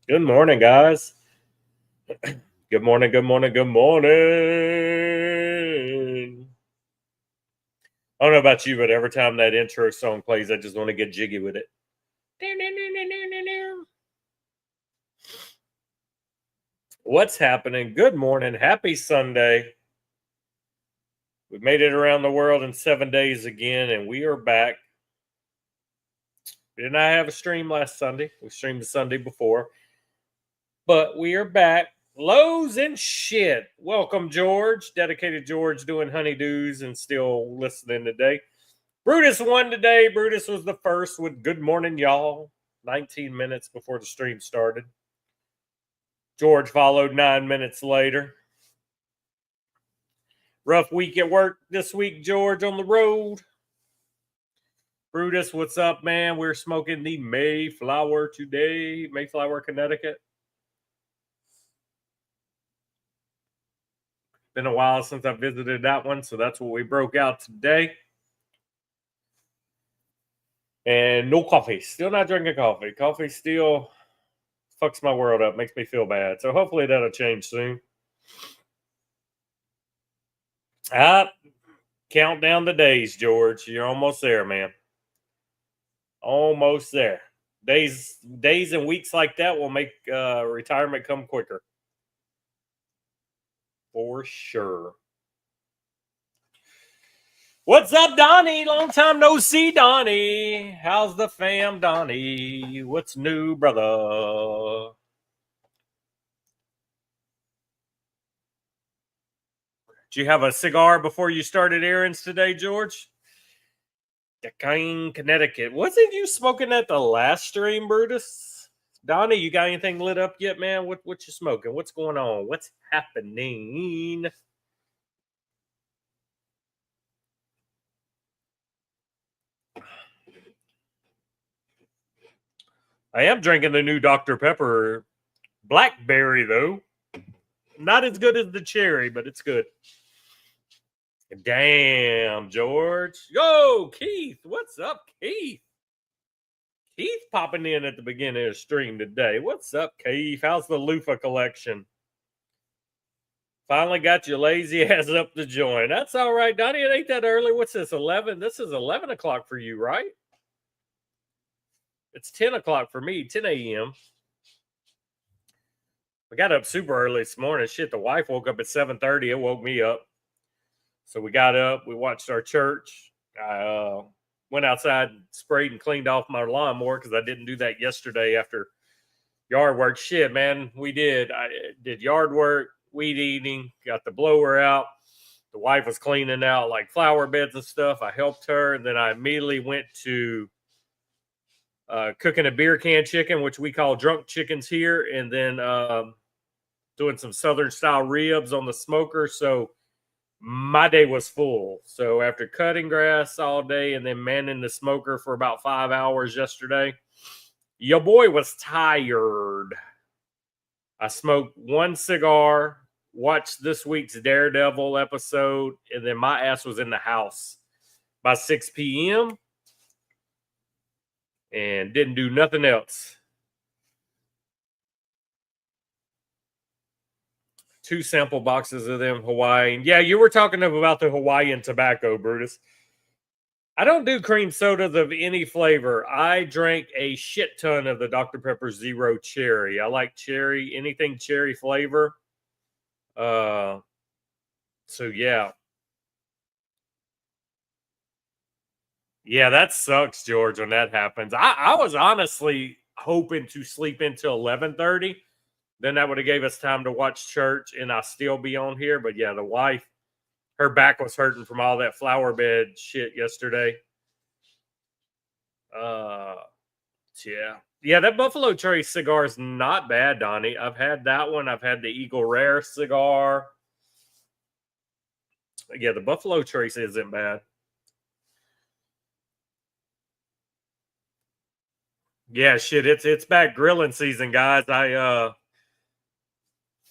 Good morning, guys. Good morning, good morning, good morning. I don't know about you, but every time that intro song plays, I just want to get jiggy with it. What's happening? Good morning. Happy Sunday. We made it around the world in 7 days again, and we are back. We did not have a stream last Sunday. We streamed the Sunday before, but we are back. Lows and shit. Welcome, George. Dedicated George doing honeydews and still listening today. Brutus won today. Brutus was the first with good morning, y'all. 19 minutes before the stream started. George followed 9 minutes later. Rough week at work this week, George, on the road. Brutus, what's up, man? We're smoking the Mayflower today. Mayflower, Connecticut. Been a while since I visited that one, so that's what we broke out today. And no coffee. Still not drinking coffee. Coffee still fucks my world up. Makes me feel bad. So hopefully that'll change soon. Count down the days, George. You're almost there, man. Almost there. Days and weeks like that will make retirement come quicker. For sure. What's up, Donnie? Long time no see, Donnie. How's the fam, Donnie? What's new, brother? Did you have a cigar before you started errands today, George? Decane, Connecticut. Wasn't you smoking at the last stream, Brutus? Donnie, you got anything lit up yet, man? What you smoking? What's going on? What's happening? I am drinking the new Dr. Pepper Blackberry, though. Not as good as the cherry, but it's good. Damn, George. Yo, Keith. What's up, Keith? Keith popping in at the beginning of the stream today. What's up, Keith? How's the loofah collection? Finally got your lazy ass up to join. That's all right, Donnie. It ain't that early. What's this, 11? This is 11 o'clock for you, right? It's 10 o'clock for me, 10 a.m. I got up super early this morning. Shit, the wife woke up at 7:30. It woke me up. So we got up. We watched our church. I went outside and sprayed and cleaned off my lawnmower because I didn't do that yesterday after yard work. Shit, man, we did. I did yard work, weed eating, got the blower out. The wife was cleaning out like flower beds and stuff. I helped her, and then I immediately went to cooking a beer can chicken, which we call drunk chickens here, and then doing some southern style ribs on the smoker. So my day was full. So after cutting grass all day and then manning the smoker for about 5 hours yesterday, your boy was tired. I smoked one cigar, watched this week's Daredevil episode, and then my ass was in the house by 6 p.m. and didn't do nothing else. 2 sample boxes of them Hawaiian. Yeah, you were talking about the Hawaiian tobacco, Brutus. I don't do cream sodas of any flavor. I drank a shit ton of the Dr. Pepper Zero Cherry. I like cherry, anything cherry flavor. So yeah. Yeah, that sucks, George, when that happens. I was honestly hoping to sleep until 11:30. Then that would have gave us time to watch church and I'll still be on here. But yeah, the wife, her back was hurting from all that flower bed shit yesterday. Yeah. Yeah, that Buffalo Trace cigar is not bad, Donnie. I've had that one. I've had the Eagle Rare cigar. Yeah, the Buffalo Trace isn't bad. Yeah, shit, it's back grilling season, guys.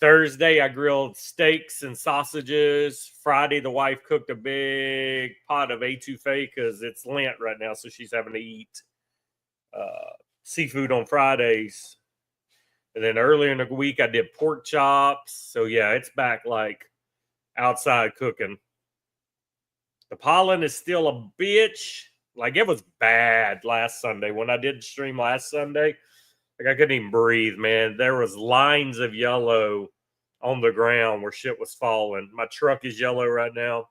Thursday I grilled steaks and sausages. Friday the wife cooked a big pot of etouffee because it's Lent right now, so she's having to eat seafood on Fridays. And then earlier in the week, I did pork chops. So yeah, it's back like outside cooking. The pollen is still a bitch. Like it was bad last Sunday when I did stream last Sunday. Like I couldn't even breathe, man. There was lines of yellow on the ground where shit was falling. My truck is yellow right now.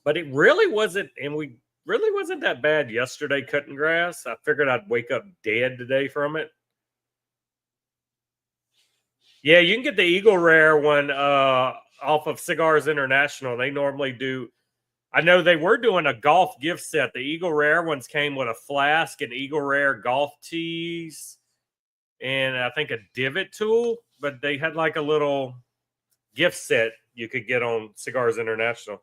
But it really wasn't, and we really wasn't that bad yesterday cutting grass. I figured I'd wake up dead today from it. Yeah, you can get the Eagle Rare one off of Cigars International. They normally do. I know they were doing a golf gift set. The Eagle Rare ones came with a flask and Eagle Rare golf tees and I think a divot tool, but they had like a little gift set you could get on Cigars International.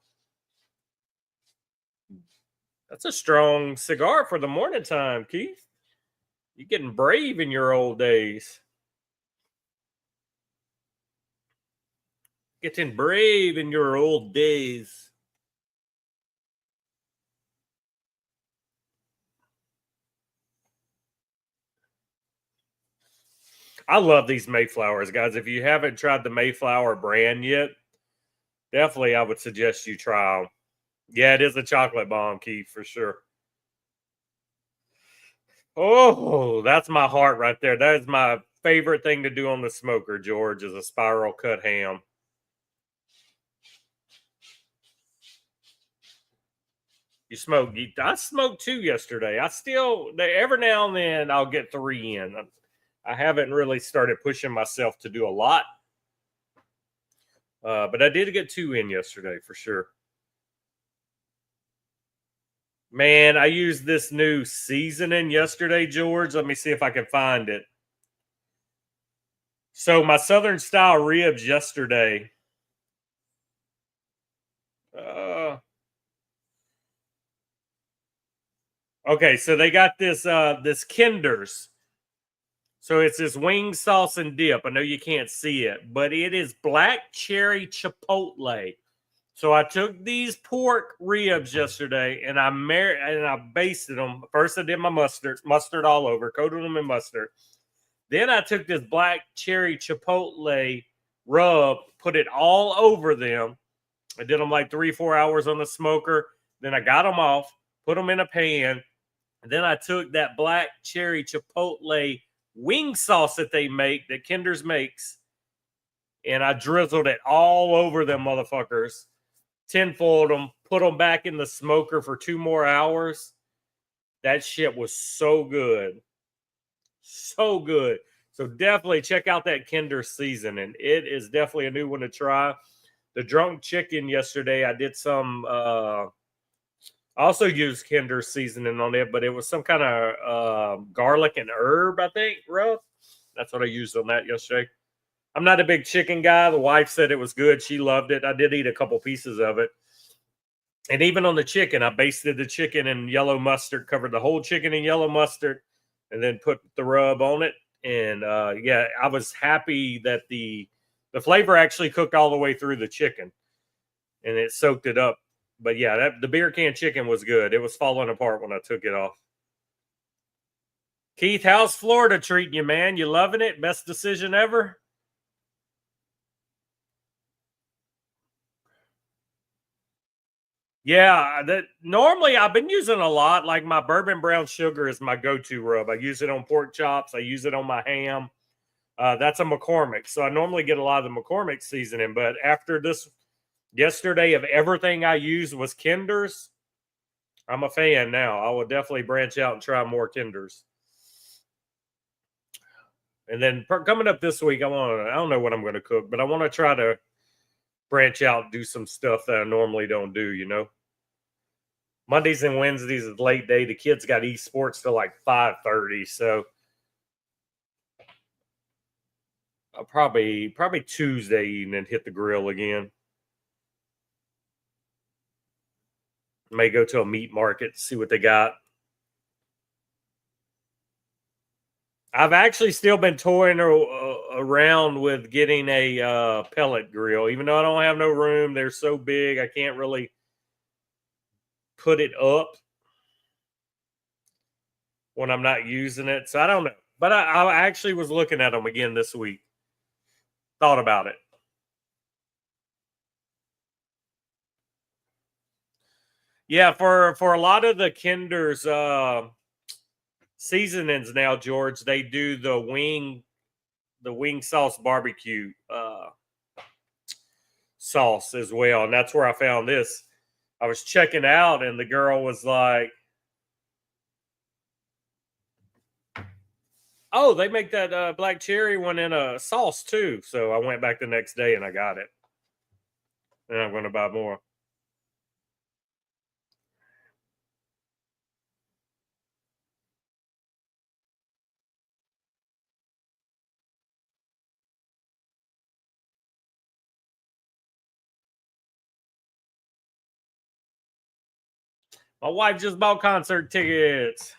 That's a strong cigar for the morning time, Keith. You're getting brave in your old days. Getting brave in your old days. I love these Mayflowers, guys. If you haven't tried the Mayflower brand yet, definitely I would suggest you try them. Yeah, it is a chocolate bomb, Keith, for sure. Oh, that's my heart right there. That is my favorite thing to do on the smoker, George, is a spiral cut ham. You smoke. I smoked 2 yesterday. I still, every now and then, I'll get 3 in. I haven't really started pushing myself to do a lot. But I did get 2 in yesterday for sure. Man, I used this new seasoning yesterday, George. Let me see if I can find it. So my Southern style ribs yesterday. Okay, so they got this Kinder's. So it's this wing sauce and dip. I know you can't see it, but it is black cherry chipotle. So I took these pork ribs yesterday and I basted them. First I did my mustard all over, coated them in mustard. Then I took this black cherry chipotle rub, put it all over them. I did them like 3-4 hours on the smoker. Then I got them off, put them in a pan. And then I took that black cherry chipotle wing sauce that they make, that Kinder's makes, and I drizzled it all over them motherfuckers. Tinfoiled them, put them back in the smoker for 2 more hours. That shit was so good. So good. So definitely check out that Kinder seasoning. It is definitely a new one to try. The drunk chicken yesterday, I did some I also used Kinder seasoning on it, but it was some kind of garlic and herb, I think, rub. That's what I used on that yesterday. I'm not a big chicken guy. The wife said it was good. She loved it. I did eat a couple pieces of it. And even on the chicken, I basted the chicken in yellow mustard, covered the whole chicken in yellow mustard, and then put the rub on it. And yeah, I was happy that the flavor actually cooked all the way through the chicken, and it soaked it up. But yeah, the beer can chicken was good. It was falling apart when I took it off. Keith, how's Florida treating you, man? You loving it? Best decision ever? Yeah, that normally I've been using a lot. Like my bourbon brown sugar is my go-to rub. I use it on pork chops. I use it on my ham. That's a McCormick. So I normally get a lot of the McCormick seasoning. But after this yesterday of everything I used was Kinder's, I'm a fan now. I will definitely branch out and try more Kinders. And then coming up this week, I don't know what I'm going to cook, but I want to try to branch out and do some stuff that I normally don't do, you know. Mondays and Wednesdays is late day. The kids got esports till like 5:30, so I'll probably Tuesday evening hit the grill again. May go to a meat market, see what they got. I've actually still been toying around with getting a pellet grill, even though I don't have no room. They're so big, I can't really put it up when I'm not using it. So I don't know. But I actually was looking at them again this week. Thought about it. Yeah, for a lot of the Kinder's seasonings now, George, they do the wing sauce barbecue sauce as well, and that's where I found this. I was checking out, and the girl was like, "Oh, they make that black cherry one in a sauce too." So I went back the next day and I got it, and I'm going to buy more. My wife just bought concert tickets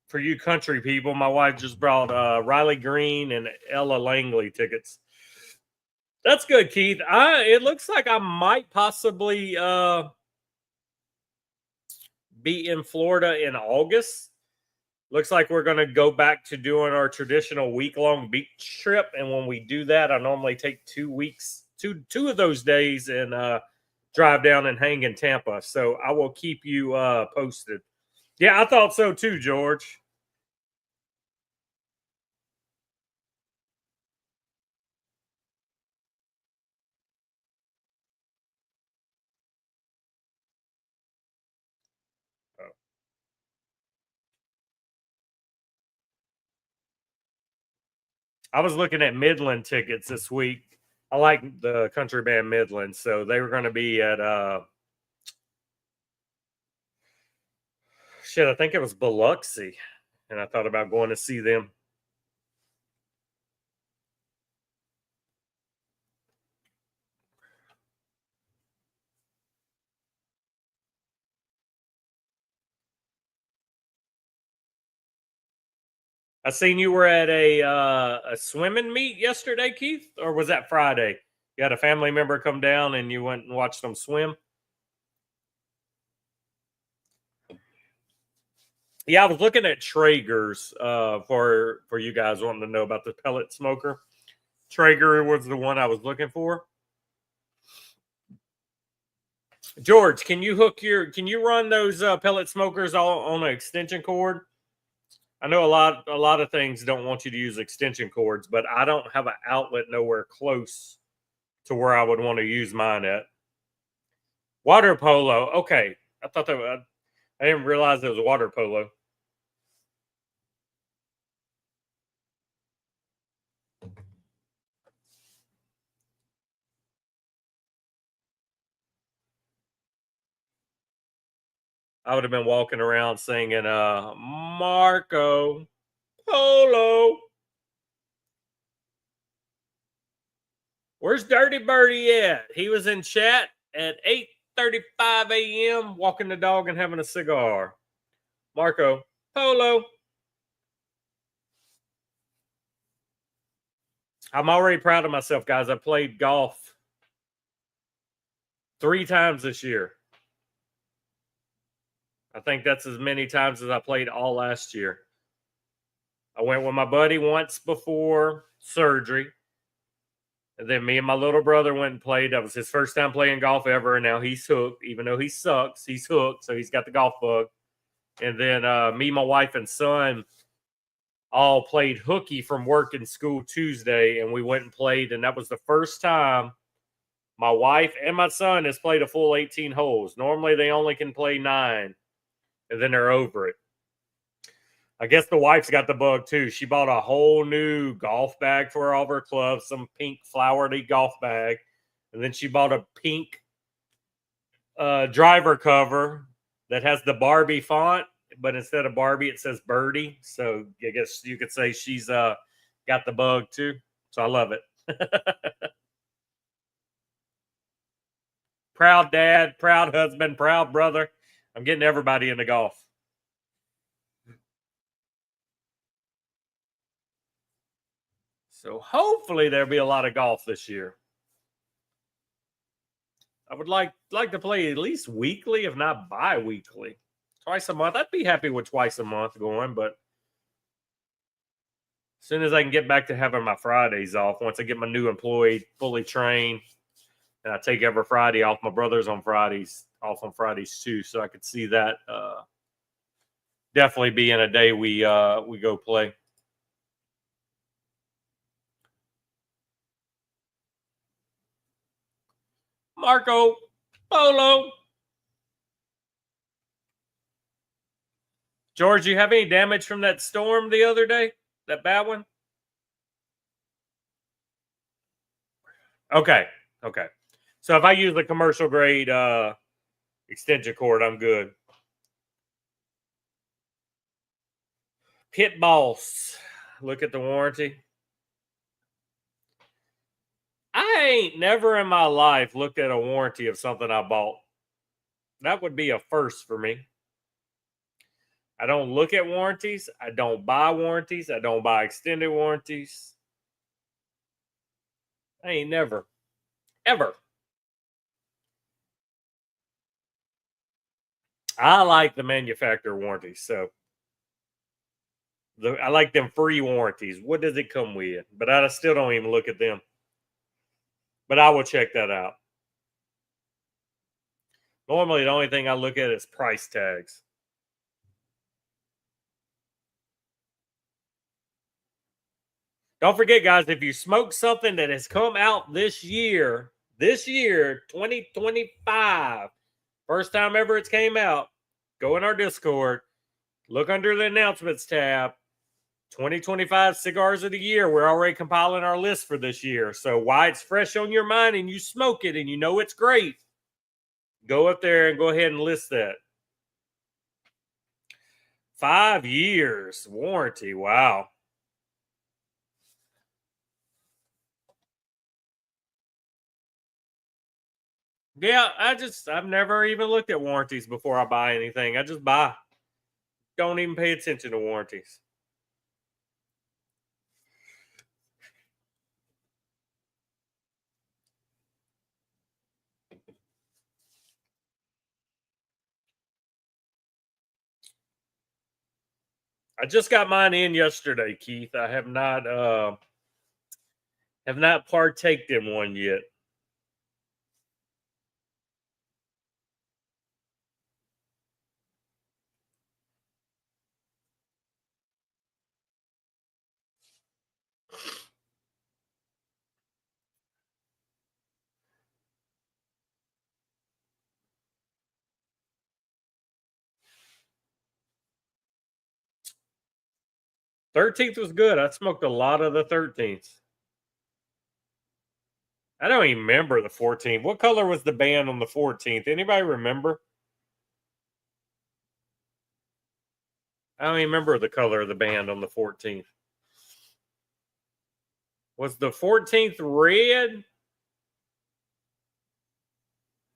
for you country people. My wife just brought Riley Green and Ella Langley tickets. That's good, Keith. It looks like I might possibly be in Florida in August. Looks like we're going to go back to doing our traditional week-long beach trip, and when we do that, I normally take 2 weeks, two of those days, and drive down and hang in Tampa. So I will keep you posted. Yeah, I thought so too, George. I was looking at Midland tickets this week. I like the country band Midland, so they were going to be at shit. I think it was Biloxi, and I thought about going to see them. I seen you were at a swimming meet yesterday, Keith, or was that Friday? You had a family member come down and you went and watched them swim. Yeah, I was looking at Traeger's for you guys wanting to know about the pellet smoker. Traeger was the one I was looking for. George, can you run those pellet smokers all on an extension cord? I know a lot of things don't want you to use extension cords, but I don't have an outlet nowhere close to where I would want to use mine at. Water polo. Okay, I thought that I didn't realize it was water polo. I would have been walking around singing Marco Polo. Where's Dirty Birdie at? He was in chat at 8:35 a.m. walking the dog and having a cigar. Marco Polo. I'm already proud of myself, guys. I played golf 3 times this year. I think that's as many times as I played all last year. I went with my buddy once before surgery. And then me and my little brother went and played. That was his first time playing golf ever. And now he's hooked. Even though he sucks, he's hooked. So he's got the golf bug. And then me, my wife, and son all played hooky from work and school Tuesday. And we went and played. And that was the first time my wife and my son has played a full 18 holes. Normally they only can play 9. And then they're over it. I guess the wife's got the bug too. She bought a whole new golf bag for all of her clubs, some pink flowery golf bag. And then she bought a pink driver cover that has the Barbie font, but instead of Barbie, it says Birdie. So I guess you could say she's got the bug too. So I love it. Proud dad, proud husband, proud brother. I'm getting everybody into golf. So hopefully there'll be a lot of golf this year. I would like to play at least weekly, if not bi-weekly. Twice a month. I'd be happy with twice a month going, but as soon as I can get back to having my Fridays off, once I get my new employee fully trained, and I take every Friday off, my brother's on Fridays, off on Fridays too, so I could see that definitely being a day we go play. Marco Polo. George, you have any damage from that storm the other day? That bad one? Okay. Okay. So if I use the commercial grade extension cord, I'm good. Pit Boss. Look at the warranty. I ain't never in my life looked at a warranty of something I bought. That would be a first for me. I don't look at warranties. I don't buy warranties. I don't buy extended warranties. I ain't never, ever. I like the manufacturer warranties. So I like them free warranties. What does it come with? But I still don't even look at them. But I will check that out. Normally, the only thing I look at is price tags. Don't forget, guys, if you smoke something that has come out this year, 2025, first time ever it's came out, go in our Discord, look under the announcements tab, 2025 Cigars of the Year. We're already compiling our list for this year. So why it's fresh on your mind and you smoke it and you know it's great, go up there and go ahead and list that. 5 years warranty. Wow. Yeah, I've never even looked at warranties before I buy anything. I just buy. Don't even pay attention to warranties. I just got mine in yesterday, Keith. I have not partaked in one yet. '13th was good. I smoked a lot of the 13th. I don't even remember the 14th. What color was the band on the 14th? Anybody remember? I don't even remember the color of the band on the 14th. Was the 14th red?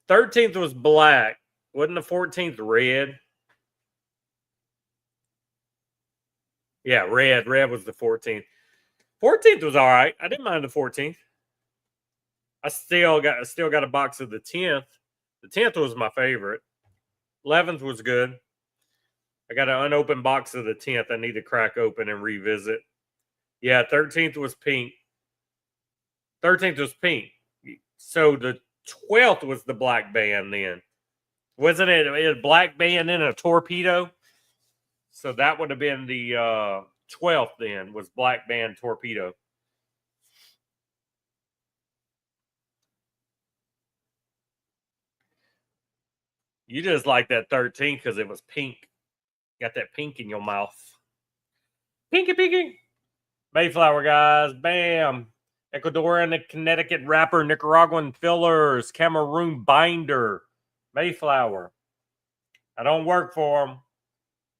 13th was black. Wasn't the 14th red? Yeah, red. Red was the 14th. 14th was all right. I didn't mind the 14th. I still got a box of the 10th. The 10th was my favorite. 11th was good. I got an unopened box of the 10th. I need to crack open and revisit. Yeah, 13th was pink. 13th was pink. So the 12th was the black band then. Wasn't it? A black band and a torpedo? So that would have been the 12th then, was black band torpedo. You just like that 13th because it was pink. Got that pink in your mouth. Pinky, pinky. Mayflower, guys. Bam. Ecuadorian and Connecticut wrapper, Nicaraguan fillers, Cameroon binder, Mayflower. I don't work for them,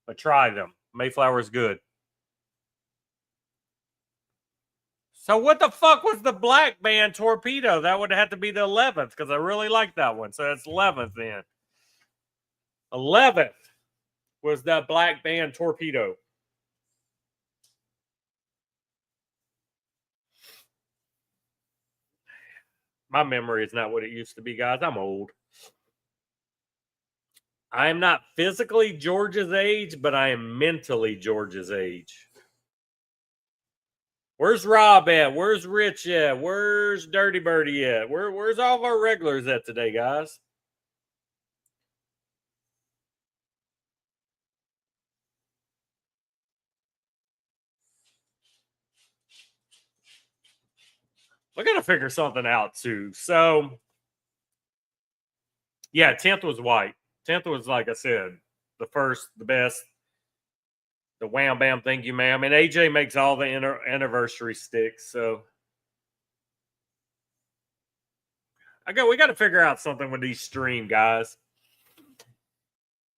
but try them. Mayflower is good. So what the fuck was the black band torpedo? That would have to be the 11th because I really like that one. So that's 11th then. 11th was that black band torpedo. My memory is not what it used to be, guys. I'm old. I am not physically George's age, but I am mentally George's age. Where's Rob at? Where's Rich at? Where's Dirty Birdie at? Where's all of our regulars at today, guys? We got to figure something out too. So, yeah, 10th was white. 10th was, like I said, the first, the best, the wham bam, thank you, ma'am. And AJ makes all the anniversary sticks. So, we got to figure out something with these stream guys.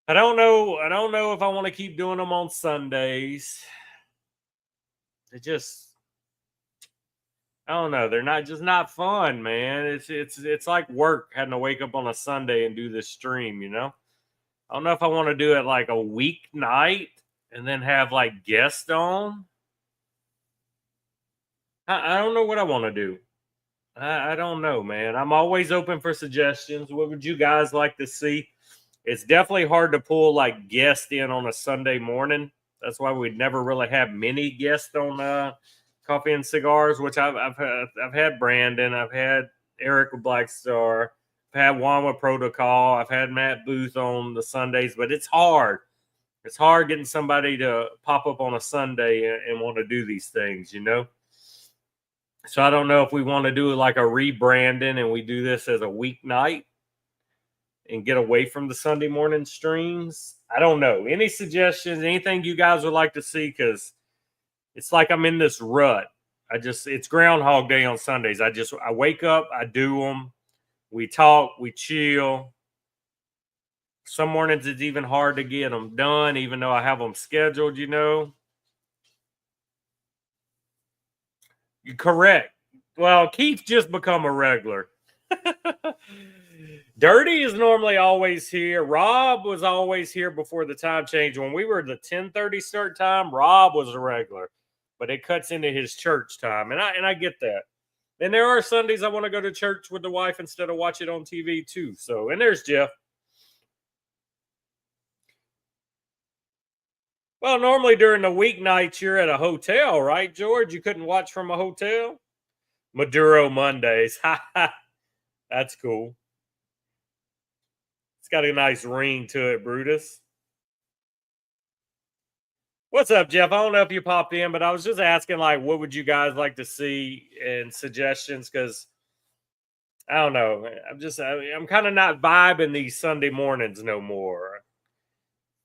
I don't know. I don't know if I want to keep doing them on Sundays. It just, I don't know. They're not fun, man. It's like work having to wake up on a Sunday and do this stream. I don't know if I want to do it like a weeknight and then have like guests on. I don't know what I want to do. I don't know, man. I'm always open for suggestions. What would you guys like to see? It's definitely hard to pull like guests in on a Sunday morning. That's why we'd never really have many guests on Coffee and Cigars, which I've had Brandon, I've had Eric with Black Star, I've had Juan with Protocol, I've had Matt Booth on the Sundays, but it's hard. It's hard getting somebody to pop up on a Sunday and want to do these things, So I don't know if we want to do like a rebranding and we do this as a weeknight and get away from the Sunday morning streams. I don't know. Any suggestions? Anything you guys would like to see? Because it's like I'm in this rut. It's Groundhog Day on Sundays. I wake up, I do them. We talk, we chill. Some mornings it's even hard to get them done, even though I have them scheduled, You're correct. Well, Keith just become a regular. Dirty is normally always here. Rob was always here before the time change. When we were the 10:30 start time, Rob was a regular, but it cuts into his church time, and I get that. And there are Sundays I want to go to church with the wife instead of watch it on TV too. So, and there's Jeff. Well, normally during the weeknights you're at a hotel, right, George? You couldn't watch from a hotel. Maduro Mondays. That's cool. It's got a nice ring to it, Brutus. What's up, Jeff? I don't know if you popped in, but I was just asking, like, what would you guys like to see and suggestions? Because I don't know. I'm kind of not vibing these Sunday mornings no more.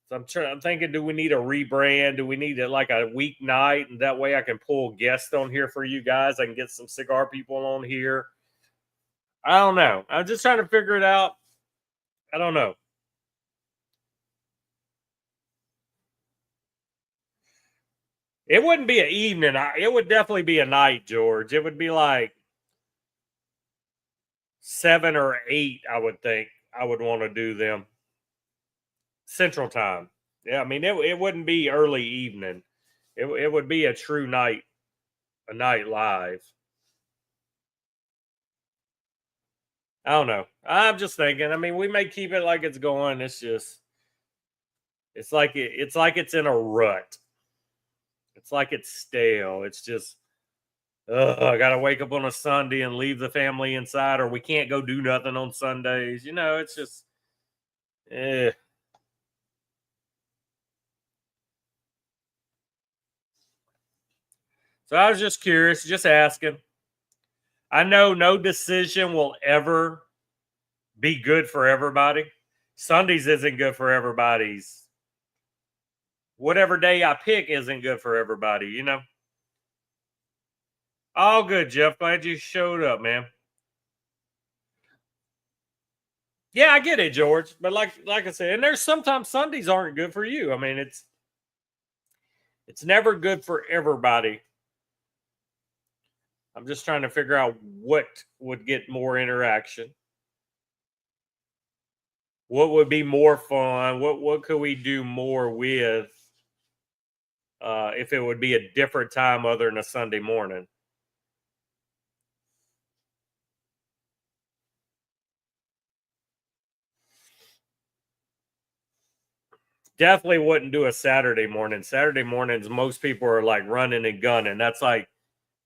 So I'm thinking, do we need a rebrand? Do we need it like a weeknight? And that way I can pull guests on here for you guys. I can get some cigar people on here. I don't know. I'm just trying to figure it out. I don't know. It wouldn't be an evening. It would definitely be a night, George. It would be like 7 or 8, I would think. I would want to do them Central Time. Yeah, I mean it wouldn't be early evening. It would be a true night, a night live. I don't know. I'm just thinking. I mean, we may keep it like it's going. It's like it's in a rut. It's like it's stale. It's just I gotta wake up on a Sunday and leave the family inside, or we can't go do nothing on Sundays. It's just eh. So I was just curious, just asking. I know no decision will ever be good for everybody. Sundays isn't good for everybody's. Whatever day I pick isn't good for everybody. All good, Jeff. Glad you showed up, man. Yeah, I get it, George. But like I said, and there's sometimes Sundays aren't good for you. I mean, it's never good for everybody. I'm just trying to figure out what would get more interaction. What would be more fun? What could we do more with if it would be a different time other than a Sunday morning? definitely wouldn't do a Saturday morning. Saturday mornings, most people are like running and gunning. That's like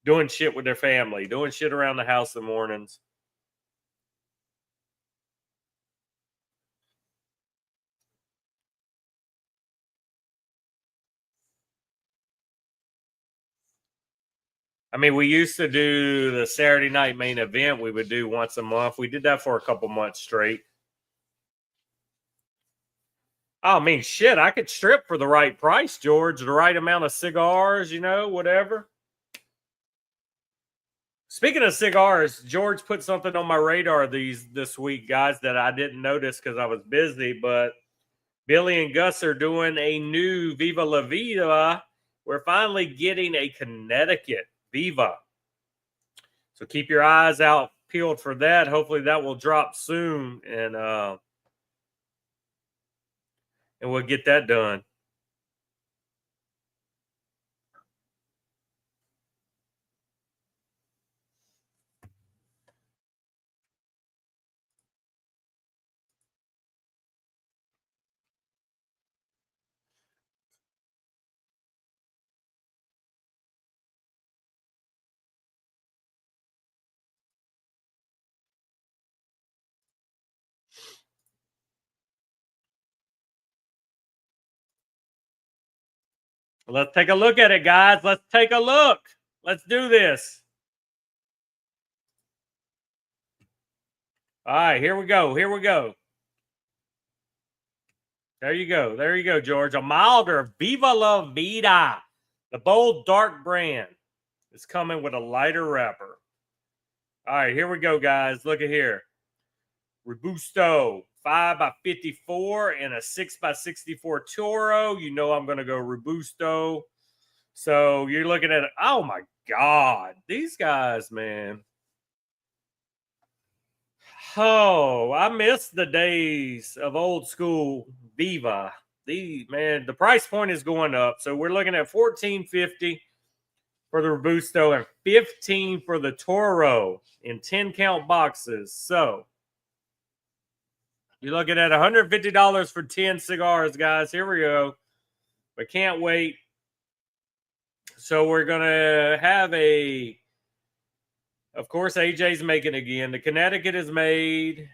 doing shit with their family, doing shit around the house in the mornings. I mean, we used to do the Saturday night main event. We would do once a month. We did that for a couple months straight. Oh, I mean, shit, I could strip for the right price, George. The right amount of cigars, whatever. Speaking of cigars, George put something on my radar this week, guys, that I didn't notice because I was busy. But Billy and Gus are doing a new Viva La Vida. We're finally getting a Connecticut Viva. So keep your eyes out peeled for that. Hopefully that will drop soon, and we'll get that done. Let's take a look at it, guys. Let's take a look. Let's do this. All right, here we go. Here we go. There you go. There you go, George. A milder Viva La Vida. The bold dark brand is coming with a lighter wrapper. All right, here we go, guys. Look at here. Robusto 5x54 and a 6x64 Toro. You know I'm going to go Robusto. So you're looking at, oh my God, these guys, man. Oh, I miss the days of old school Viva. The price point is going up. So we're looking at $14.50 for the Robusto and $15 for the Toro in 10 count boxes. So you're looking at $150 for 10 cigars, guys. Here we go. We can't wait. So we're going to have of course, AJ's making again. The Connecticut is made.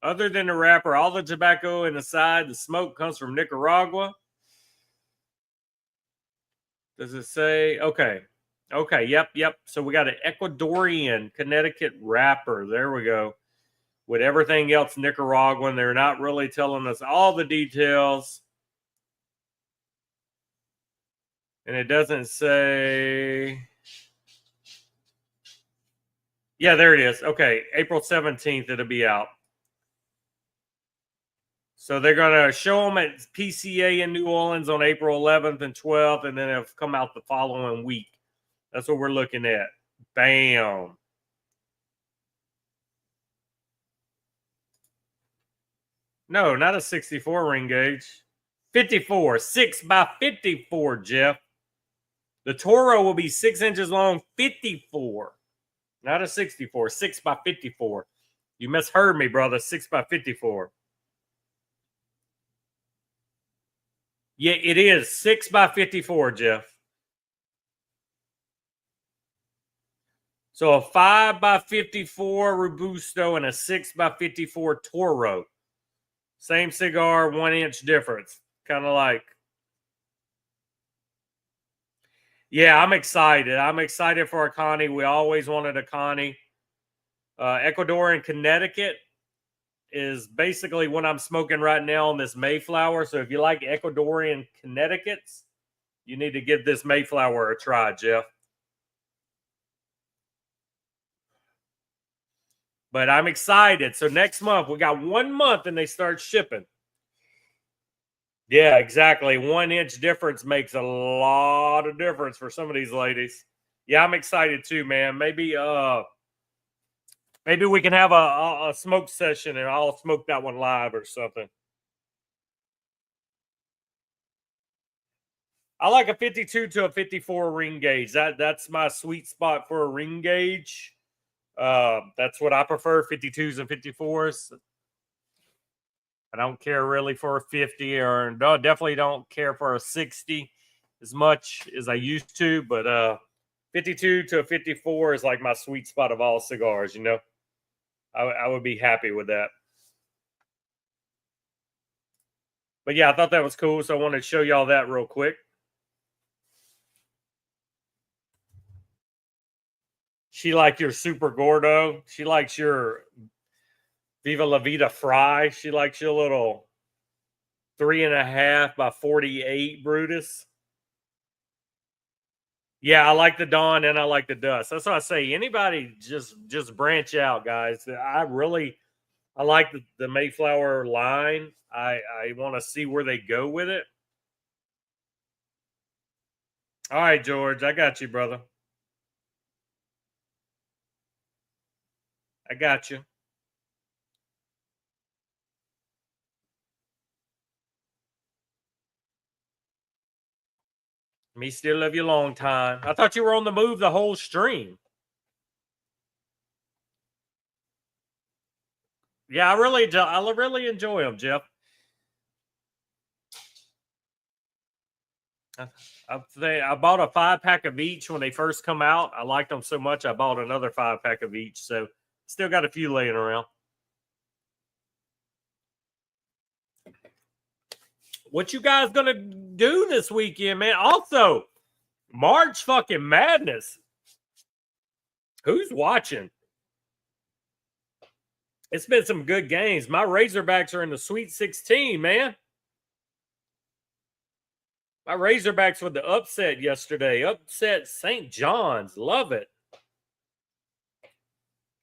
Other than the wrapper, all the tobacco and the side, the smoke comes from Nicaragua. Does it say? Okay. Okay. Yep. So we got an Ecuadorian Connecticut wrapper. There we go. With everything else Nicaraguan. They're not really telling us all the details. And it doesn't say. Yeah, there it is. Okay. April 17th, it'll be out. So they're going to show them at PCA in New Orleans on April 11th and 12th, and then it'll come out the following week. That's what we're looking at. Bam. No, not a 64 ring gauge. 54, 6x54, Jeff. The Toro will be 6 inches long, 54. Not a 64, 6x54. You misheard me, brother. 6x54. Yeah, it is 6x54, Jeff. So a 5x54 Robusto and a 6x54 Toro. Same cigar, 1 inch difference. Kind of like. Yeah, I'm excited. I'm excited for a Connie. We always wanted a Connie. Ecuador and Connecticut is basically what I'm smoking right now on this Mayflower. So if you like Ecuadorian Connecticut's, you need to give this Mayflower a try, Jeff. But I'm excited. So next month, we got 1 month and they start shipping. Yeah, exactly. 1 inch difference makes a lot of difference for some of these ladies. Yeah, I'm excited too, man. Maybe we can have a smoke session and I'll smoke that one live or something. I like a 52 to a 54 ring gauge. That's my sweet spot for a ring gauge. That's what I prefer, 52s and 54s. I don't care really for a 50 or no, definitely don't care for a 60 as much as I used to, but 52 to a 54 is like my sweet spot of all cigars, you know. I would be happy with that. But yeah, I thought that was cool, so I wanted to show y'all that real quick. She liked your Super Gordo. She likes your Viva La Vida Fry. She likes your little 3.5 by 48 Brutus. Yeah, I like the Dawn and I like the Dust. That's what I say. Anybody just branch out, guys. I like the Mayflower line. I want to see where they go with it. All right, George, I got you, brother. I got you. Me still love you a long time. I thought you were on the move the whole stream. Yeah, I really enjoy them, Jeff. I bought a 5-pack of each when they first come out. I liked them so much, I bought another 5-pack of each. So still got a few laying around. What you guys gonna do this weekend, man? Also, March fucking Madness. Who's watching? It's been some good games. My Razorbacks are in the Sweet 16, man. My Razorbacks with the upset yesterday. Upset St. John's. Love it.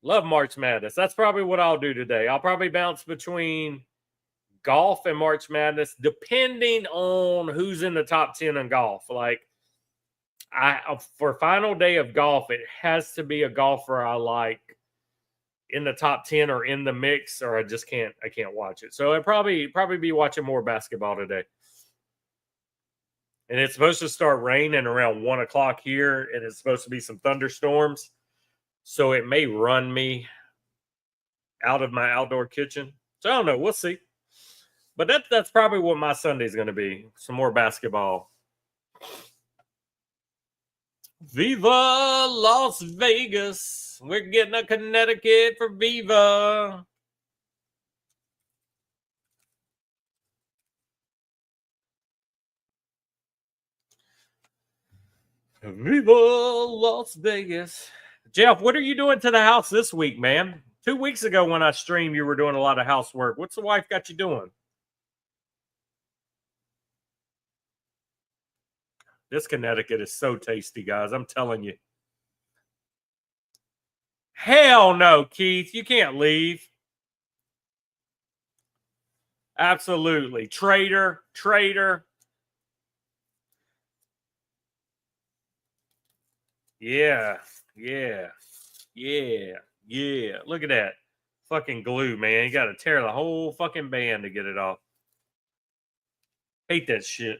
Love March Madness. That's probably what I'll do today. I'll probably bounce between golf and March Madness, depending on who's in the top 10 in golf. Like, for final day of golf, it has to be a golfer I like in the top 10 or in the mix, or I can't watch it. So I'd probably be watching more basketball today. And it's supposed to start raining around 1:00 here, and it's supposed to be some thunderstorms. So it may run me out of my outdoor kitchen. So I don't know. We'll see. But that's probably what my Sunday's going to be. Some more basketball. Viva Las Vegas. We're getting a Connecticut for Viva. Viva Las Vegas. Jeff, what are you doing to the house this week, man? 2 weeks ago when I streamed, you were doing a lot of housework. What's the wife got you doing? This Connecticut is so tasty, guys. I'm telling you. Hell no, Keith. You can't leave. Absolutely. Traitor. Yeah. Look at that. Fucking glue, man. You got to tear the whole fucking band to get it off. Hate that shit.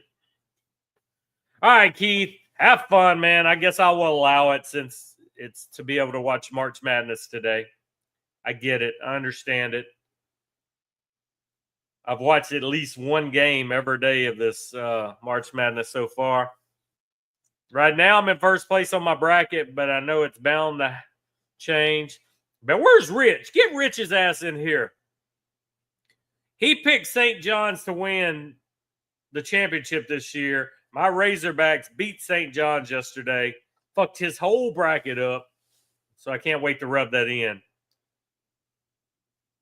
All right, Keith. Have fun, man. I guess I will allow it since it's to be able to watch March Madness today. I get it. I understand it. I've watched at least one game every day of this March Madness so far. Right now, I'm in first place on my bracket, but I know it's bound to change. But where's Rich? Get Rich's ass in here. He picked St. John's to win the championship this year. My Razorbacks beat St. John's yesterday. Fucked his whole bracket up. So I can't wait to rub that in.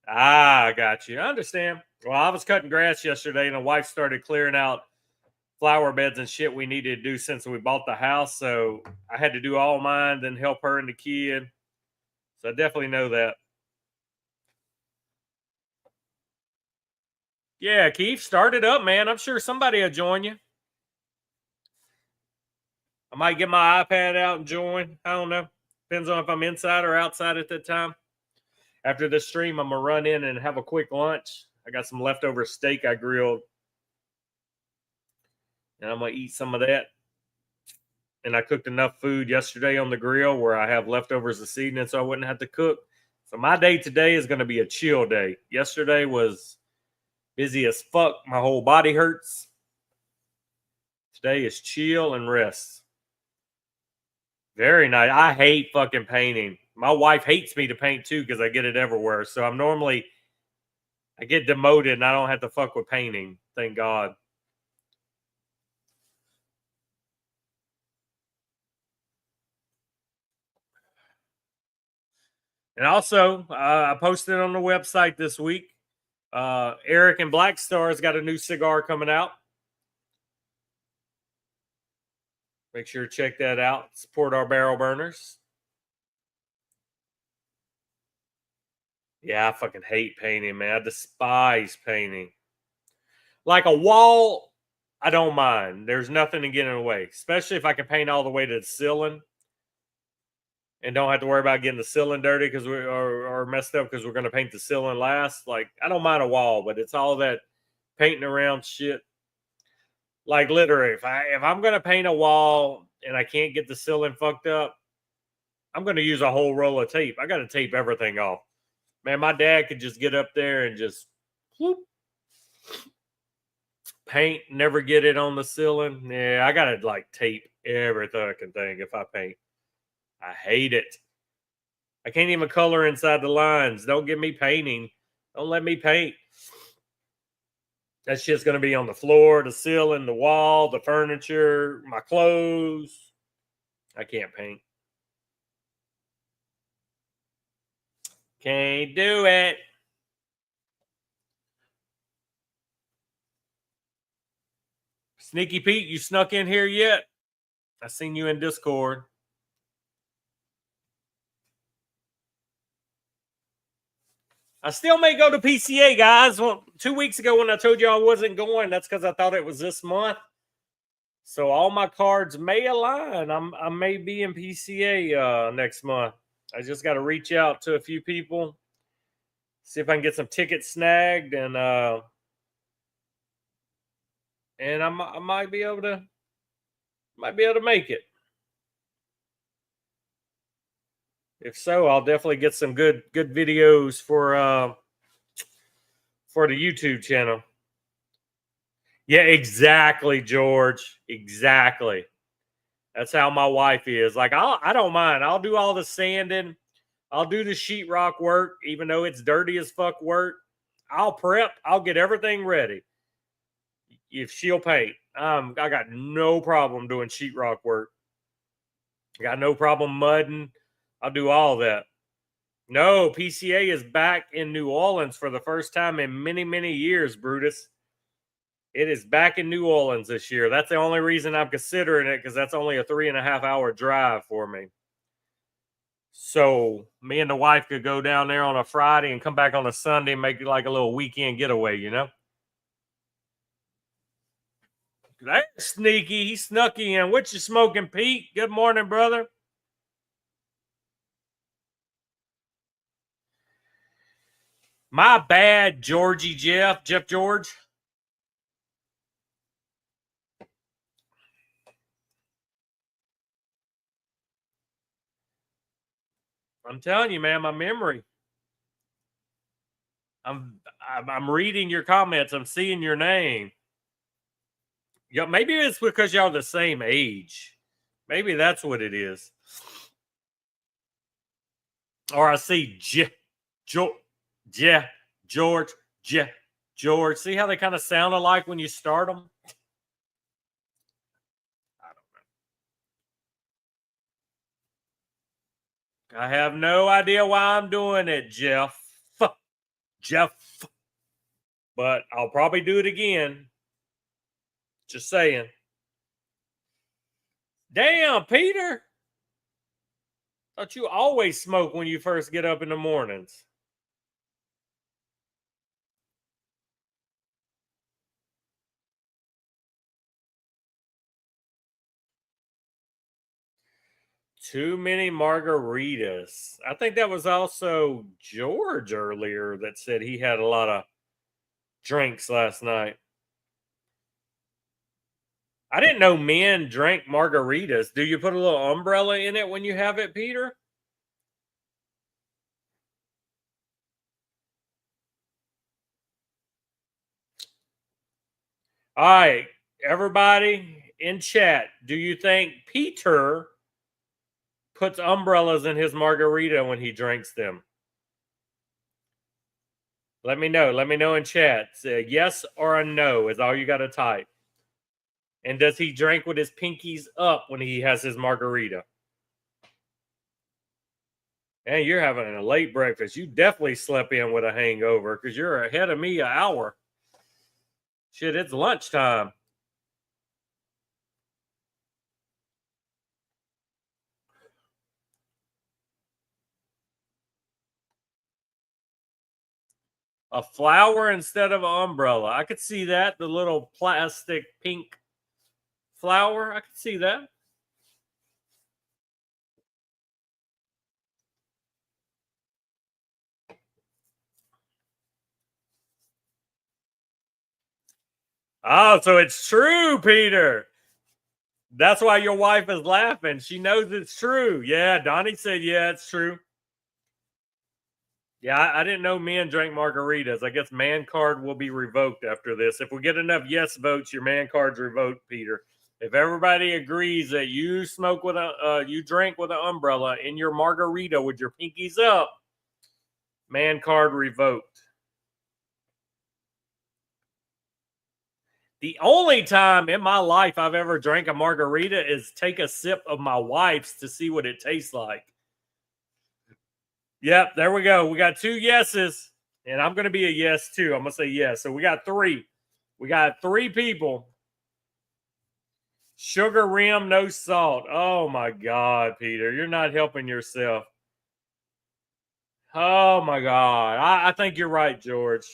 I got you. I understand. Well, I was cutting grass yesterday, and the wife started clearing out flower beds and shit we needed to do since we bought the house. So I had to do all mine, then help her and the kid. So I definitely know that. Yeah, Keith, start it up, man. I'm sure somebody will join you. I might get my iPad out and join. I don't know. Depends on if I'm inside or outside at that time. After this stream, I'm going to run in and have a quick lunch. I got some leftover steak I grilled. And I'm going to eat some of that. And I cooked enough food yesterday on the grill where I have leftovers this evening so I wouldn't have to cook. So my day today is going to be a chill day. Yesterday was Busy as fuck. My whole body hurts. Today is chill and rest. Very nice. I hate fucking painting. My wife hates me to paint too because I get it everywhere. So I get demoted and I don't have to fuck with painting. Thank God. And also, I posted on the website this week. Eric and Black Star's got a new cigar coming out. Make sure to check that out. Support our barrel burners. Yeah, I fucking hate painting, man. I despise painting. Like a wall, I don't mind. There's nothing to get in the way, especially if I can paint all the way to the ceiling and don't have to worry about getting the ceiling dirty because we are messed up because we're going to paint the ceiling last. Like, I don't mind a wall, but it's all that painting around shit. Like, literally, if I'm going to paint a wall and I can't get the ceiling fucked up, I'm going to use a whole roll of tape. I got to tape everything off. Man, my dad could just get up there and just whoop, paint, never get it on the ceiling. Yeah, I got to like tape every fucking thing if I paint. I hate it. I can't even color inside the lines. Don't get me painting. Don't let me paint. That shit's going to be on the floor, the ceiling, the wall, the furniture, my clothes. I can't paint. Can't do it. Sneaky Pete, you snuck in here yet? I seen you in Discord. I still may go to PCA, guys. Well, 2 weeks ago when I told you I wasn't going, that's because I thought it was this month. So all my cards may align. I may be in PCA next month. I just got to reach out to a few people, see if I can get some tickets snagged, and I might be able to make it. If so, I'll definitely get some good videos for the YouTube channel. Yeah, exactly, George. Exactly. That's how my wife is. Like, I don't mind. I'll do all the sanding. I'll do the sheetrock work, even though it's dirty as fuck work. I'll prep. I'll get everything ready. If she'll paint, I got no problem doing sheetrock work. I got no problem mudding. I'll do all that. No, PCA is back in New Orleans for the first time in many, many years, Brutus. It is back in New Orleans this year. That's the only reason I'm considering it, because that's only a 3.5 hour drive for me. So me and the wife could go down there on a Friday and come back on a Sunday and make it like a little weekend getaway, you know? That's sneaky. He snuck in. What you smoking, Pete? Good morning, brother. My bad, Jeff George. I'm telling you, man, my memory. I'm reading your comments. I'm seeing your name. Yeah, maybe it's because y'all the same age. Maybe that's what it is. Or I see George. See how they kind of sound alike when you start them? I don't know. I have no idea why I'm doing it, Jeff. But I'll probably do it again. Just saying. Damn, Peter. Thought you always smoke when you first get up in the mornings. Too many margaritas. I think that was also George earlier that said he had a lot of drinks last night. I didn't know men drank margaritas. Do you put a little umbrella in it when you have it, Peter? All right, everybody in chat, do you think Peter puts umbrellas in his margarita when he drinks them? Let me know. Let me know in chat. Say yes or a no is all you got to type. And does he drink with his pinkies up when he has his margarita? And you're having a late breakfast. You definitely slept in with a hangover because you're ahead of me an hour. Shit, it's lunchtime. A flower instead of an umbrella. I could see that. The little plastic pink flower. I could see that. Oh, so it's true, Peter. That's why your wife is laughing. She knows it's true. Yeah, Donnie said, yeah, it's true. Yeah, I didn't know men drank margaritas. I guess man card will be revoked after this. If we get enough yes votes, your man card's revoked, Peter. If everybody agrees that you smoke with you drink with an umbrella in your margarita with your pinkies up, man card revoked. The only time in my life I've ever drank a margarita is take a sip of my wife's to see what it tastes like. Yep, there we go. We got 2 yeses, and I'm going to be a yes too. I'm going to say yes. So we got 3. We got 3 people. Sugar rim, no salt. Oh my God, Peter, you're not helping yourself. Oh my God, I think you're right, George.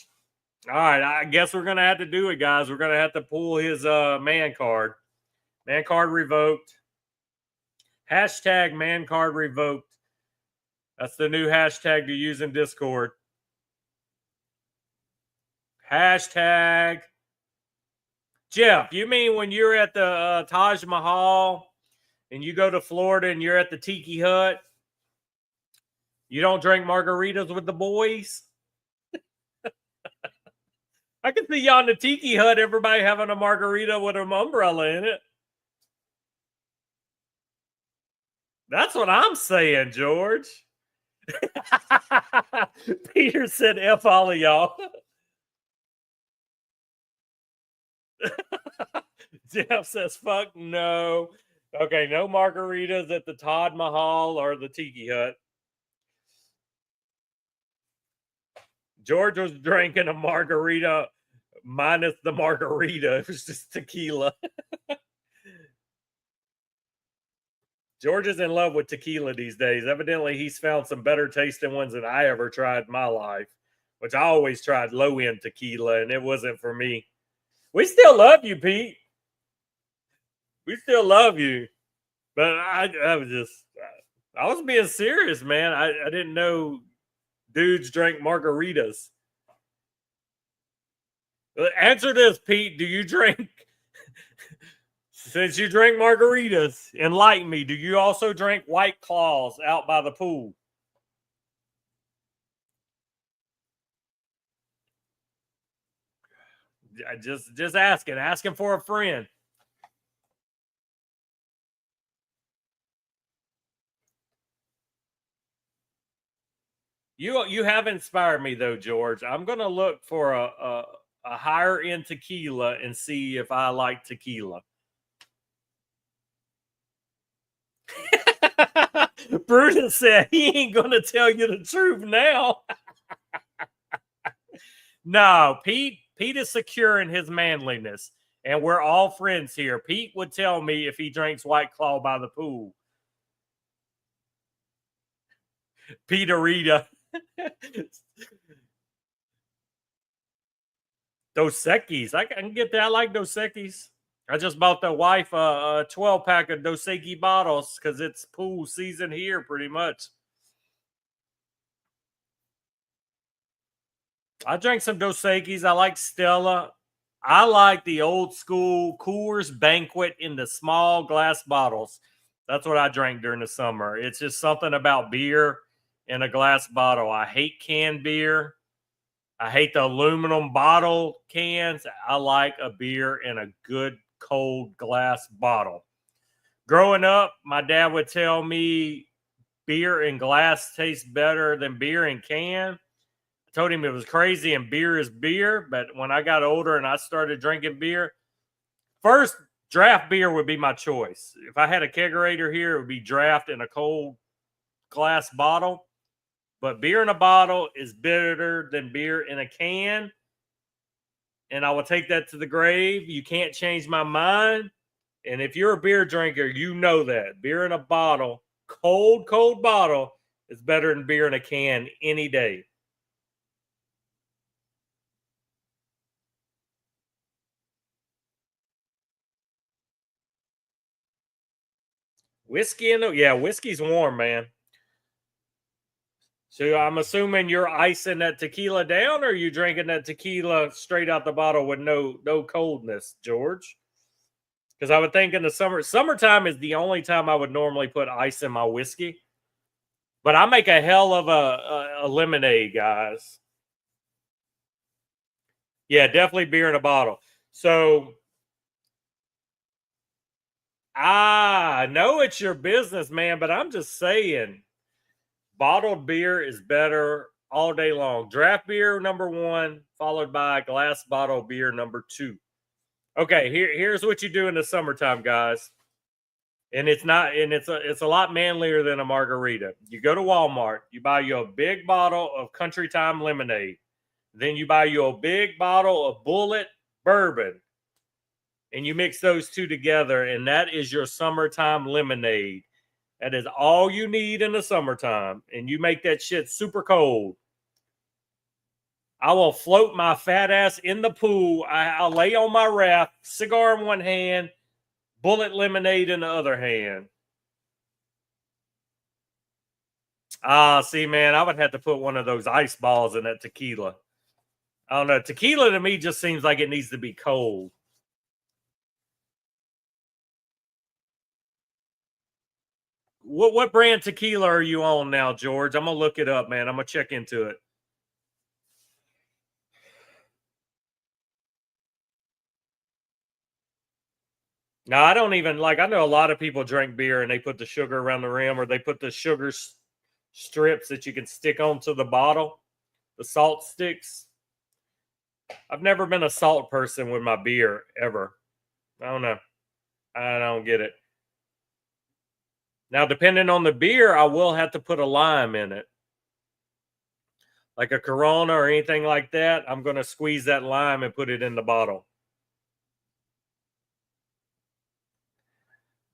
All right, I guess we're gonna have to do it, guys. We're gonna have to pull his man card. Man card revoked. Hashtag man card revoked. That's the new hashtag to use in Discord. Hashtag. Jeff, you mean when you're at the Taj Mahal and you go to Florida and you're at the Tiki Hut, you don't drink margaritas with the boys? I can see you on the Tiki Hut, everybody having a margarita with an umbrella in it. That's what I'm saying, George. Peter said, F all of y'all. Jeff says, fuck no. Okay, no margaritas at the Taj Mahal or the Tiki Hut. George was drinking a margarita minus the margarita. It was just tequila. George is in love with tequila these days. Evidently, he's found some better tasting ones than I ever tried in my life, which I always tried low end tequila, and it wasn't for me. We still love you, Pete. We still love you. But I was being serious, man. I didn't know dudes drank margaritas. Answer this, Pete. Do you drink? Since you drink margaritas, enlighten me. Do you also drink White Claws out by the pool? Just asking for a friend. You have inspired me though, George. I'm gonna look for a higher end tequila and see if I like tequila. Brutus said he ain't gonna tell you the truth now. No, Pete is secure in his manliness, and we're all friends here. Pete would tell me if he drinks White Claw by the pool. Peterita. Dos Equis. I can get that. I like Dos Equis. I just bought the wife a 12-pack of Dos Equis bottles because it's pool season here pretty much. I drank some Dos Equis. I like Stella. I like the old school Coors Banquet in the small glass bottles. That's what I drank during the summer. It's just something about beer in a glass bottle. I hate canned beer. I hate the aluminum bottle cans. I like a beer in a good cold glass bottle. Growing up, my dad would tell me beer in glass tastes better than beer in can. I told him it was crazy and beer is beer. But when I got older and I started drinking beer, first draft beer would be my choice. If I had a kegerator here, it would be draft in a cold glass bottle. But beer in a bottle is better than beer in a can. And I will take that to the grave. You can't change my mind. And if you're a beer drinker, you know that. Beer in a bottle, cold bottle, is better than beer in a can any day. Whiskey whiskey's warm, man. So I'm assuming you're icing that tequila down, or are you drinking that tequila straight out the bottle with no coldness, George? Because I would think in the summertime is the only time I would normally put ice in my whiskey. But I make a hell of a lemonade, guys. Yeah, definitely beer in a bottle. So I know it's your business, man, but I'm just saying bottled beer is better all day long. Draft beer number one, followed by glass bottle beer number two. Okay, here's what you do in the summertime, guys. And it's a lot manlier than a margarita. You go to Walmart, you buy you a big bottle of Country Time lemonade. Then you buy you a big bottle of Bullet bourbon. And you mix those two together, and that is your summertime lemonade. That is all you need in the summertime. And you make that shit super cold. I will float my fat ass in the pool. I'll lay on my raft, cigar in one hand, Bullet lemonade in the other hand. See, man, I would have to put one of those ice balls in that tequila. I don't know. Tequila to me just seems like it needs to be cold. What brand tequila are you on now, George? I'm gonna look it up, man. I'm gonna check into it. Now I don't even like. I know a lot of people drink beer and they put the sugar around the rim, or they put the sugar strips that you can stick onto the bottle, the salt sticks. I've never been a salt person with my beer ever. I don't know. I don't get it. Now, depending on the beer, I will have to put a lime in it. Like a Corona or anything like that, I'm going to squeeze that lime and put it in the bottle.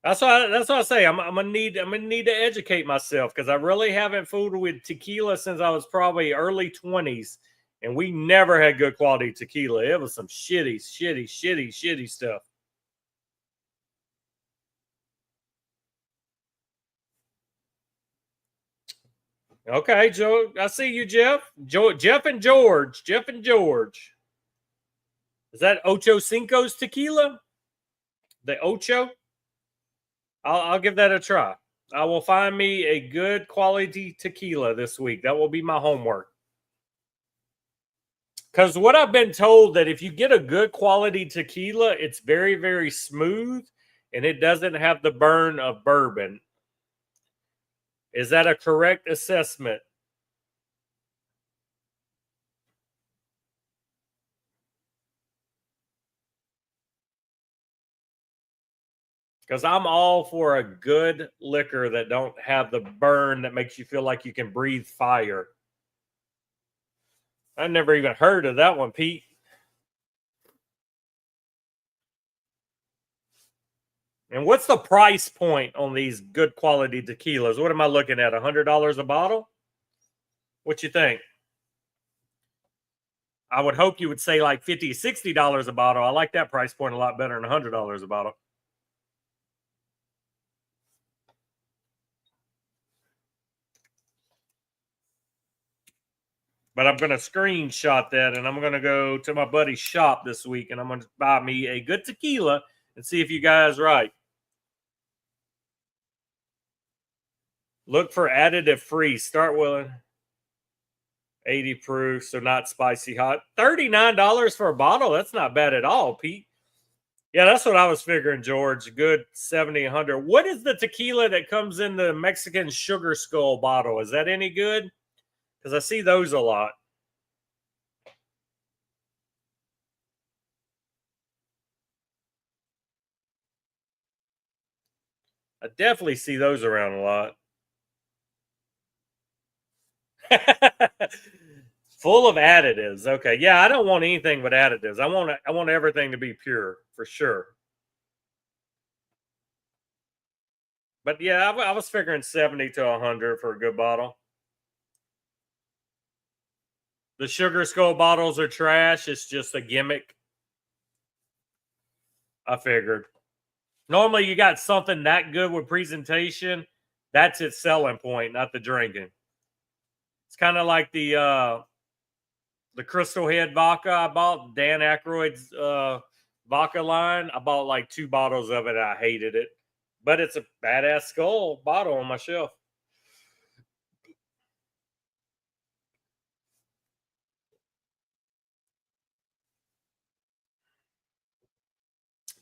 That's what I say. I'm gonna need to educate myself because I really haven't fooled with tequila since I was probably early 20s, and we never had good quality tequila. It was some shitty stuff. Okay, Joe, I see you, Jeff. Jeff and George. Jeff and George. Is that Ocho Cinco's tequila? The Ocho? I'll give that a try. I will find me a good quality tequila this week. That will be my homework. Because what I've been told that if you get a good quality tequila, it's very, very smooth and it doesn't have the burn of bourbon. Is that a correct assessment? Because I'm all for a good liquor that don't have the burn that makes you feel like you can breathe fire. I never even heard of that one, Pete. And what's the price point on these good quality tequilas? What am I looking at? $100 a bottle? What you think? I would hope you would say like $50, $60 a bottle. I like that price point a lot better than $100 a bottle. But I'm going to screenshot that and I'm going to go to my buddy's shop this week and I'm going to buy me a good tequila and see if you guys right. Look for additive free. Start with 80 proof, so not spicy hot. $39 for a bottle. That's not bad at all, Pete. Yeah, that's what I was figuring, George. Good 70, 100. What is the tequila that comes in the Mexican sugar skull bottle? Is that any good? Because I see those a lot. I definitely see those around a lot. Full of additives. Okay. Yeah, I don't want anything but additives. I want everything to be pure for sure. But yeah, I was figuring 70 to 100 for a good bottle. The sugar skull bottles are trash. It's just a gimmick. I figured. Normally, you got something that good with presentation. That's its selling point, not the drinking. It's kind of like the Crystal Head vodka I bought, Dan Aykroyd's vodka line. I bought like 2 bottles of it. I hated it, but it's a badass skull bottle on my shelf.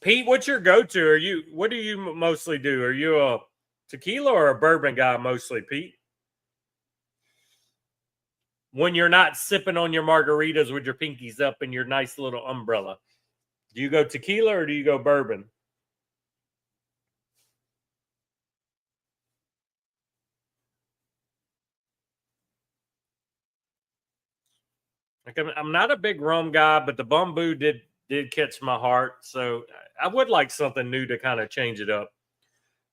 Pete, what's your go-to? What do you mostly do? Are you a tequila or a bourbon guy mostly, Pete? When you're not sipping on your margaritas with your pinkies up and your nice little umbrella, do you go tequila or do you go bourbon? Like I'm not a big rum guy, but the bamboo did catch my heart. So I would like something new to kind of change it up.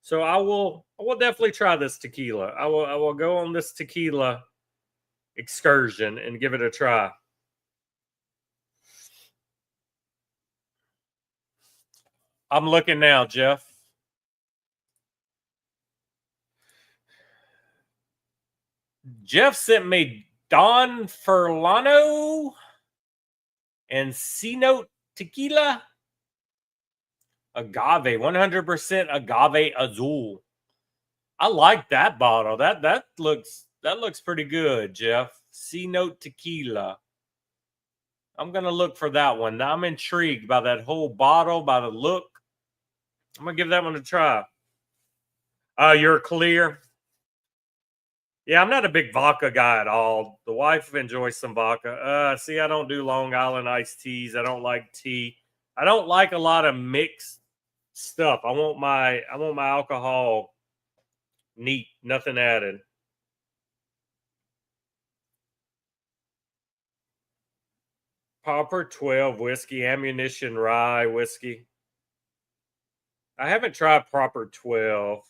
So I will definitely try this tequila. I will go on this tequila excursion and give it a try. I'm looking now, Jeff. Jeff sent me Don Furlano and C Note tequila. Agave, 100% agave azul. I like that bottle. That looks pretty good, Jeff. C Note tequila. I'm gonna look for that one. I'm intrigued by that whole bottle, by the look. I'm gonna give that one a try. You're clear. Yeah, I'm not a big vodka guy at all. The wife enjoys some vodka. See, I don't do Long Island iced teas. I don't like tea. I don't like a lot of mixed stuff. I want my alcohol neat, nothing added. Popper 12 whiskey, ammunition rye whiskey. I haven't tried proper 12.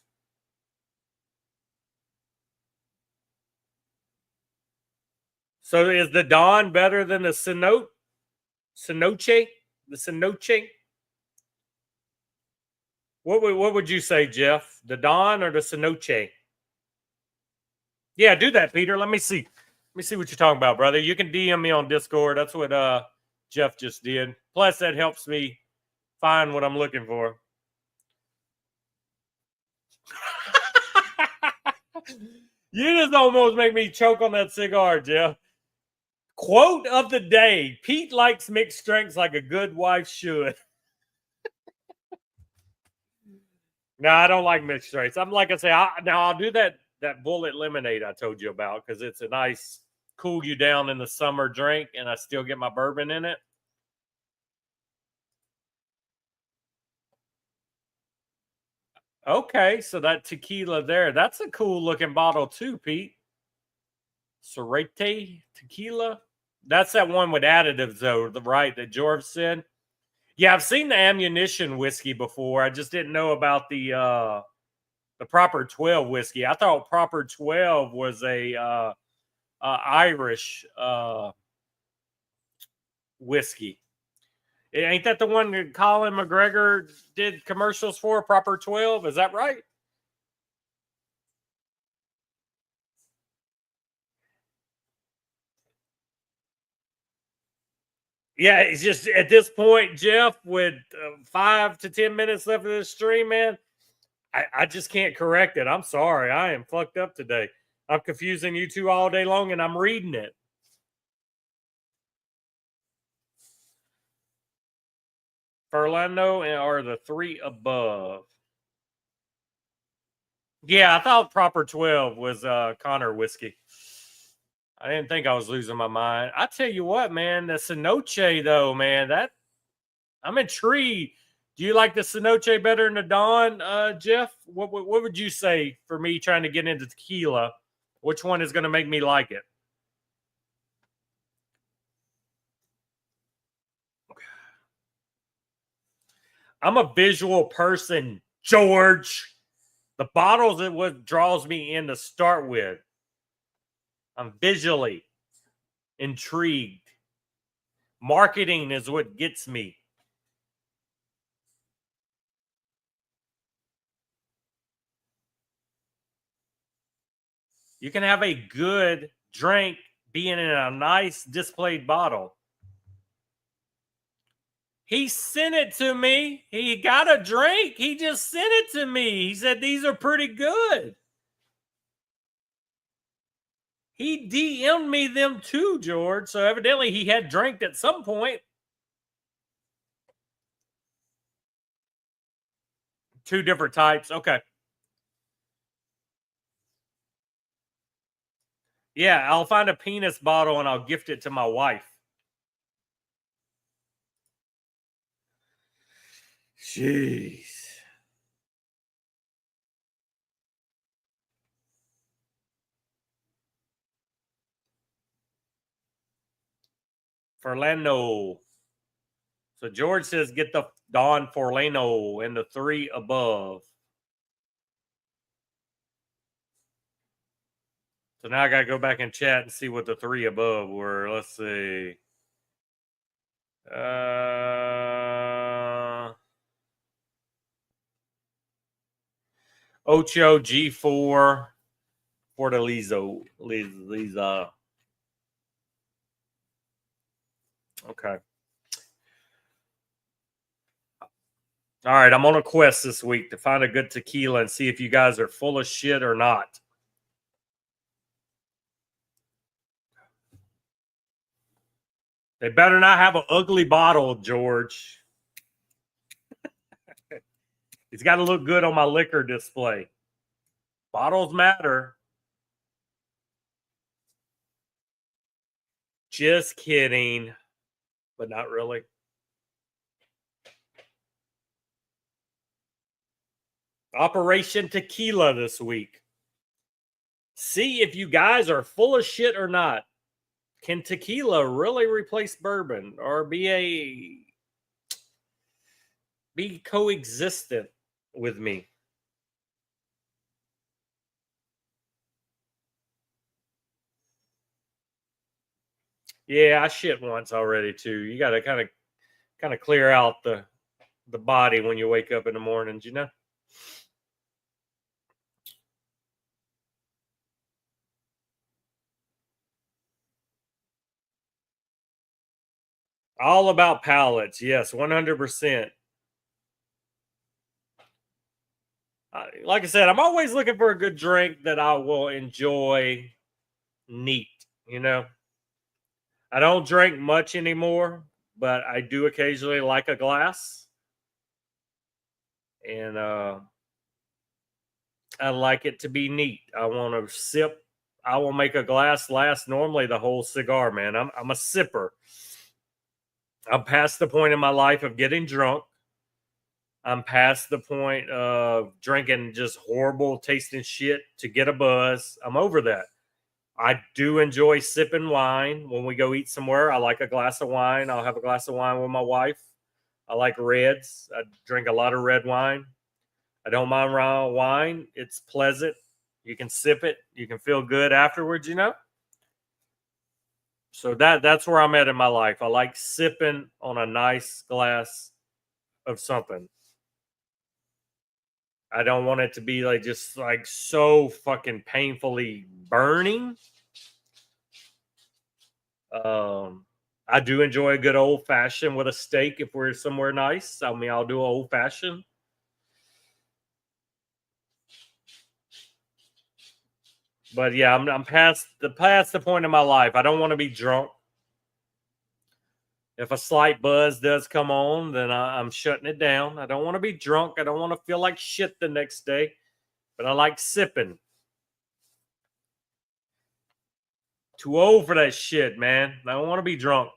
So is the Dawn better than the Cenote? Cenoche? The Cenoche? What would you say, Jeff? The Dawn or the Cenoche? Yeah, do that, Peter. Let me see. Let me see what you're talking about, brother. You can DM me on Discord. That's what Jeff just did. Plus, that helps me find what I'm looking for. You just almost make me choke on that cigar, Jeff. Quote of the day: Pete likes mixed strengths like a good wife should. No, I don't like mixed strengths. I'm like I say, I'll do that bullet lemonade I told you about because it's a nice cool you down in the summer drink, and I still get my bourbon in it. Okay, so that tequila there, that's a cool looking bottle too, Pete. Sorete tequila. That's that one with additives, though, right? That George said. Yeah, I've seen the ammunition whiskey before. I just didn't know about the proper 12 whiskey. I thought proper 12 was a Irish whiskey. Ain't that the one that Colin McGregor did commercials for? Proper 12, is that right? Yeah, it's just at this point, Jeff, with 5 to 10 minutes left of this stream, man, I just can't correct it. I'm sorry. I am fucked up today. I'm confusing you two all day long and I'm reading it. Orlando or the 3 above. Yeah, I thought proper 12 was Connor whiskey. I didn't think I was losing my mind. I tell you what, man, the Sinoche though, man, that I'm intrigued. Do you like the Sinoche better than the Dawn, Jeff? What would you say for me trying to get into tequila? Which one is going to make me like it? I'm a visual person, George. The bottles is what draws me in to start with. I'm visually intrigued. Marketing is what gets me. You can have a good drink being in a nice displayed bottle. He sent it to me. He got a drink. He just sent it to me. He said these are pretty good. He DM'd me them too, George. So evidently he had drank at some point. 2 different types. Okay. Yeah, I'll find a penis bottle and I'll gift it to my wife. Jeez. Forlano. So George says get the Don Forlano and the 3 above. So now I got to go back and chat and see what the 3 above were. Let's see. Ocho G4 Fortaleza. Lisa. Okay. All right, I'm on a quest this week to find a good tequila and see if you guys are full of shit or not. They better not have an ugly bottle, George. It's got to look good on my liquor display. Bottles matter. Just kidding, but not really. Operation Tequila this week. See if you guys are full of shit or not. Can tequila really replace bourbon or be coexistent with me? Yeah, I shit once already too. You got to kind of clear out the body when you wake up in the mornings, you know? All about palates. Yes, 100%. Like I said, I'm always looking for a good drink that I will enjoy neat, you know? I don't drink much anymore, but I do occasionally like a glass. And I like it to be neat. I want to sip. I will make a glass last normally the whole cigar, man. I'm a sipper. I'm past the point in my life of getting drunk. I'm past the point of drinking just horrible tasting shit to get a buzz. I'm over that. I do enjoy sipping wine when we go eat somewhere. I like a glass of wine. I'll have a glass of wine with my wife. I like reds. I drink a lot of red wine. I don't mind raw wine. It's pleasant. You can sip it. You can feel good afterwards, you know? So that's where I'm at in my life. I like sipping on a nice glass of something. I don't want it to be like just like so fucking painfully burning. I do enjoy a good old fashioned with a steak if we're somewhere nice. I mean, I'll do an old fashioned. But yeah, I'm past the point in my life. I don't want to be drunk. If a slight buzz does come on, then I'm shutting it down. I don't want to be drunk. I don't want to feel like shit the next day, but I like sipping. Too old for that shit, man. I don't want to be drunk.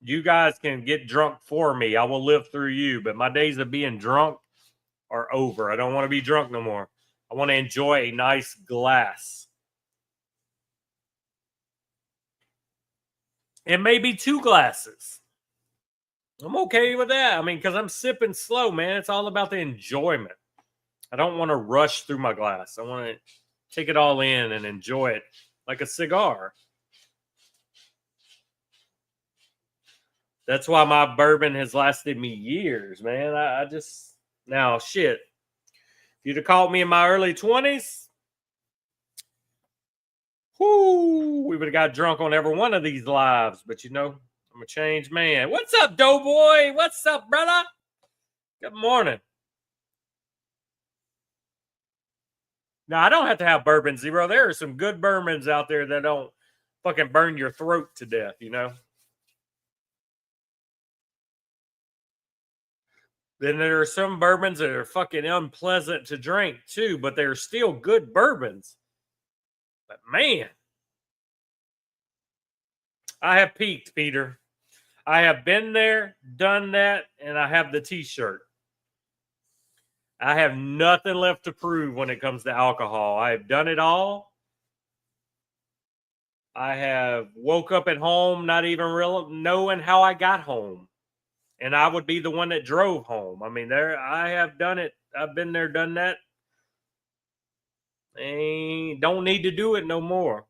You guys can get drunk for me. I will live through you, but my days of being drunk are over. I don't want to be drunk no more. I want to enjoy a nice glass. And maybe 2 glasses. I'm okay with that. I mean, because I'm sipping slow, man. It's all about the enjoyment. I don't want to rush through my glass. I want to take it all in and enjoy it like a cigar. That's why my bourbon has lasted me years, man. I just, now, shit. If you'd have called me in my early 20s, whoo, we would have got drunk on every one of these lives. But you know, I'm a changed man. What's up, Doughboy? What's up, brother? Good morning. Now, I don't have to have bourbon zero. There are some good bourbons out there that don't fucking burn your throat to death, you know? Then there are some bourbons that are fucking unpleasant to drink too, but they're still good bourbons. But man, I have peaked, Peter. I have been there, done that, and I have the t-shirt. I have nothing left to prove when it comes to alcohol. I have done it all. I have woke up at home not even real knowing how I got home. And I would be the one that drove home. I mean, there I have done it. I've been there, done that. Don't need to do it no more.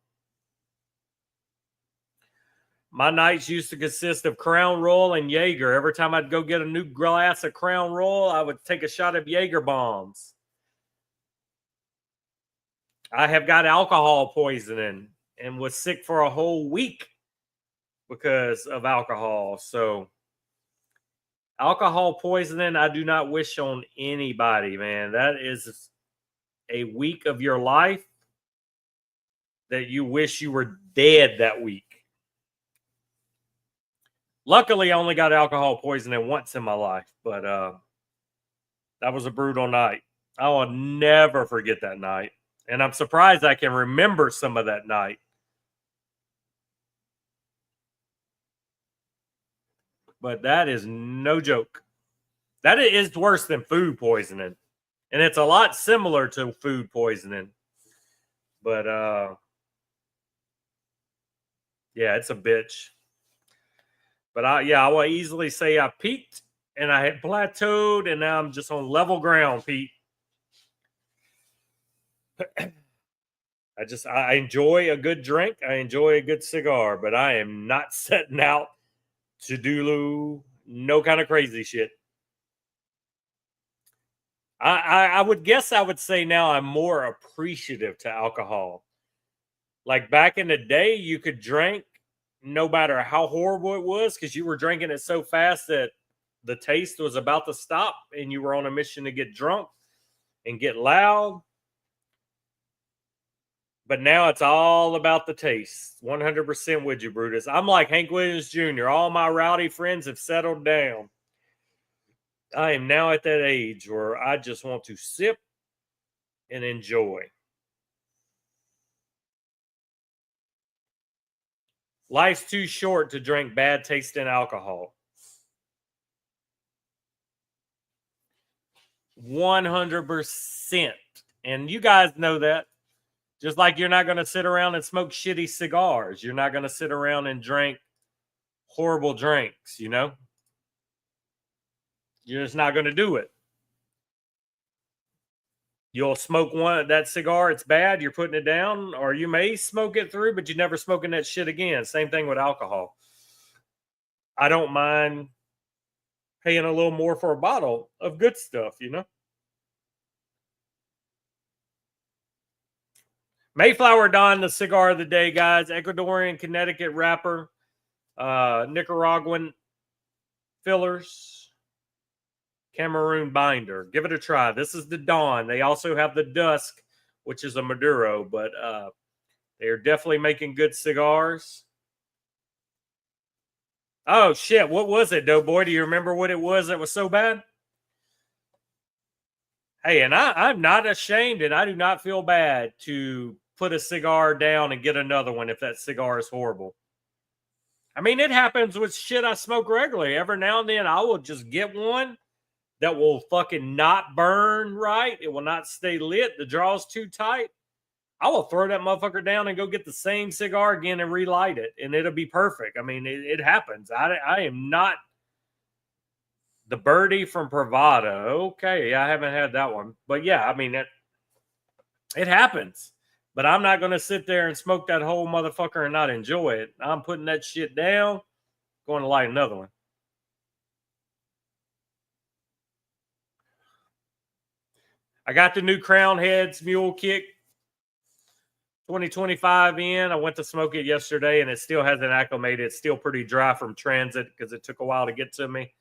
My nights used to consist of Crown Royal and Jaeger. Every time I'd go get a new glass of Crown Royal, I would take a shot of Jaeger bombs. I have got alcohol poisoning and was sick for a whole week because of alcohol. So, alcohol poisoning, I do not wish on anybody, man. That is a week of your life that you wish you were dead that week. Luckily, I only got alcohol poisoning once in my life, but that was a brutal night. I will never forget that night. And I'm surprised I can remember some of that night. But that is no joke. That is worse than food poisoning. And it's a lot similar to food poisoning. But yeah, it's a bitch. But I will easily say I peaked and I had plateaued, and now I'm just on level ground, Pete. I enjoy a good drink. I enjoy a good cigar, but I am not setting out to do no kind of crazy shit. I would guess I would say now I'm more appreciative to alcohol. Like back in the day, you could drink no matter how horrible it was because you were drinking it so fast that the taste was about to stop and you were on a mission to get drunk and get loud. But now it's all about the taste. 100% with you, Brutus. I'm like Hank Williams Jr. All my rowdy friends have settled down. I am now at that age where I just want to sip and enjoy. Life's too short to drink bad tasting alcohol. 100%. And you guys know that. Just like you're not going to sit around and smoke shitty cigars. You're not going to sit around and drink horrible drinks, you know? You're just not going to do it. You'll smoke that cigar, it's bad, you're putting it down, or you may smoke it through, but you're never smoking that shit again. Same thing with alcohol. I don't mind paying a little more for a bottle of good stuff, you know? Mayflower Don, the cigar of the day, guys. Ecuadorian Connecticut wrapper, Nicaraguan fillers, Cameroon binder. Give it a try. This is the Dawn. They also have the Dusk, which is a Maduro, but they are definitely making good cigars. Oh, shit. What was it, Doughboy? Do you remember what it was that was so bad? Hey, and I'm not ashamed, and I do not feel bad to put a cigar down and get another one if that cigar is horrible. I mean, it happens with shit I smoke regularly. Every now and then, I will just get one that will fucking not burn right. It will not stay lit. The draw's too tight. I will throw that motherfucker down and go get the same cigar again and relight it, and it'll be perfect. I mean, it happens. I am not the birdie from Pravada. Okay, I haven't had that one, but yeah, I mean it happens. But I'm not going to sit there and smoke that whole motherfucker and not enjoy it. I'm putting that shit down, going to light another one. I got the new Crown Heads Mule Kick 2025 in. I went to smoke it yesterday, and it still hasn't acclimated. It's still pretty dry from transit because it took a while to get to me.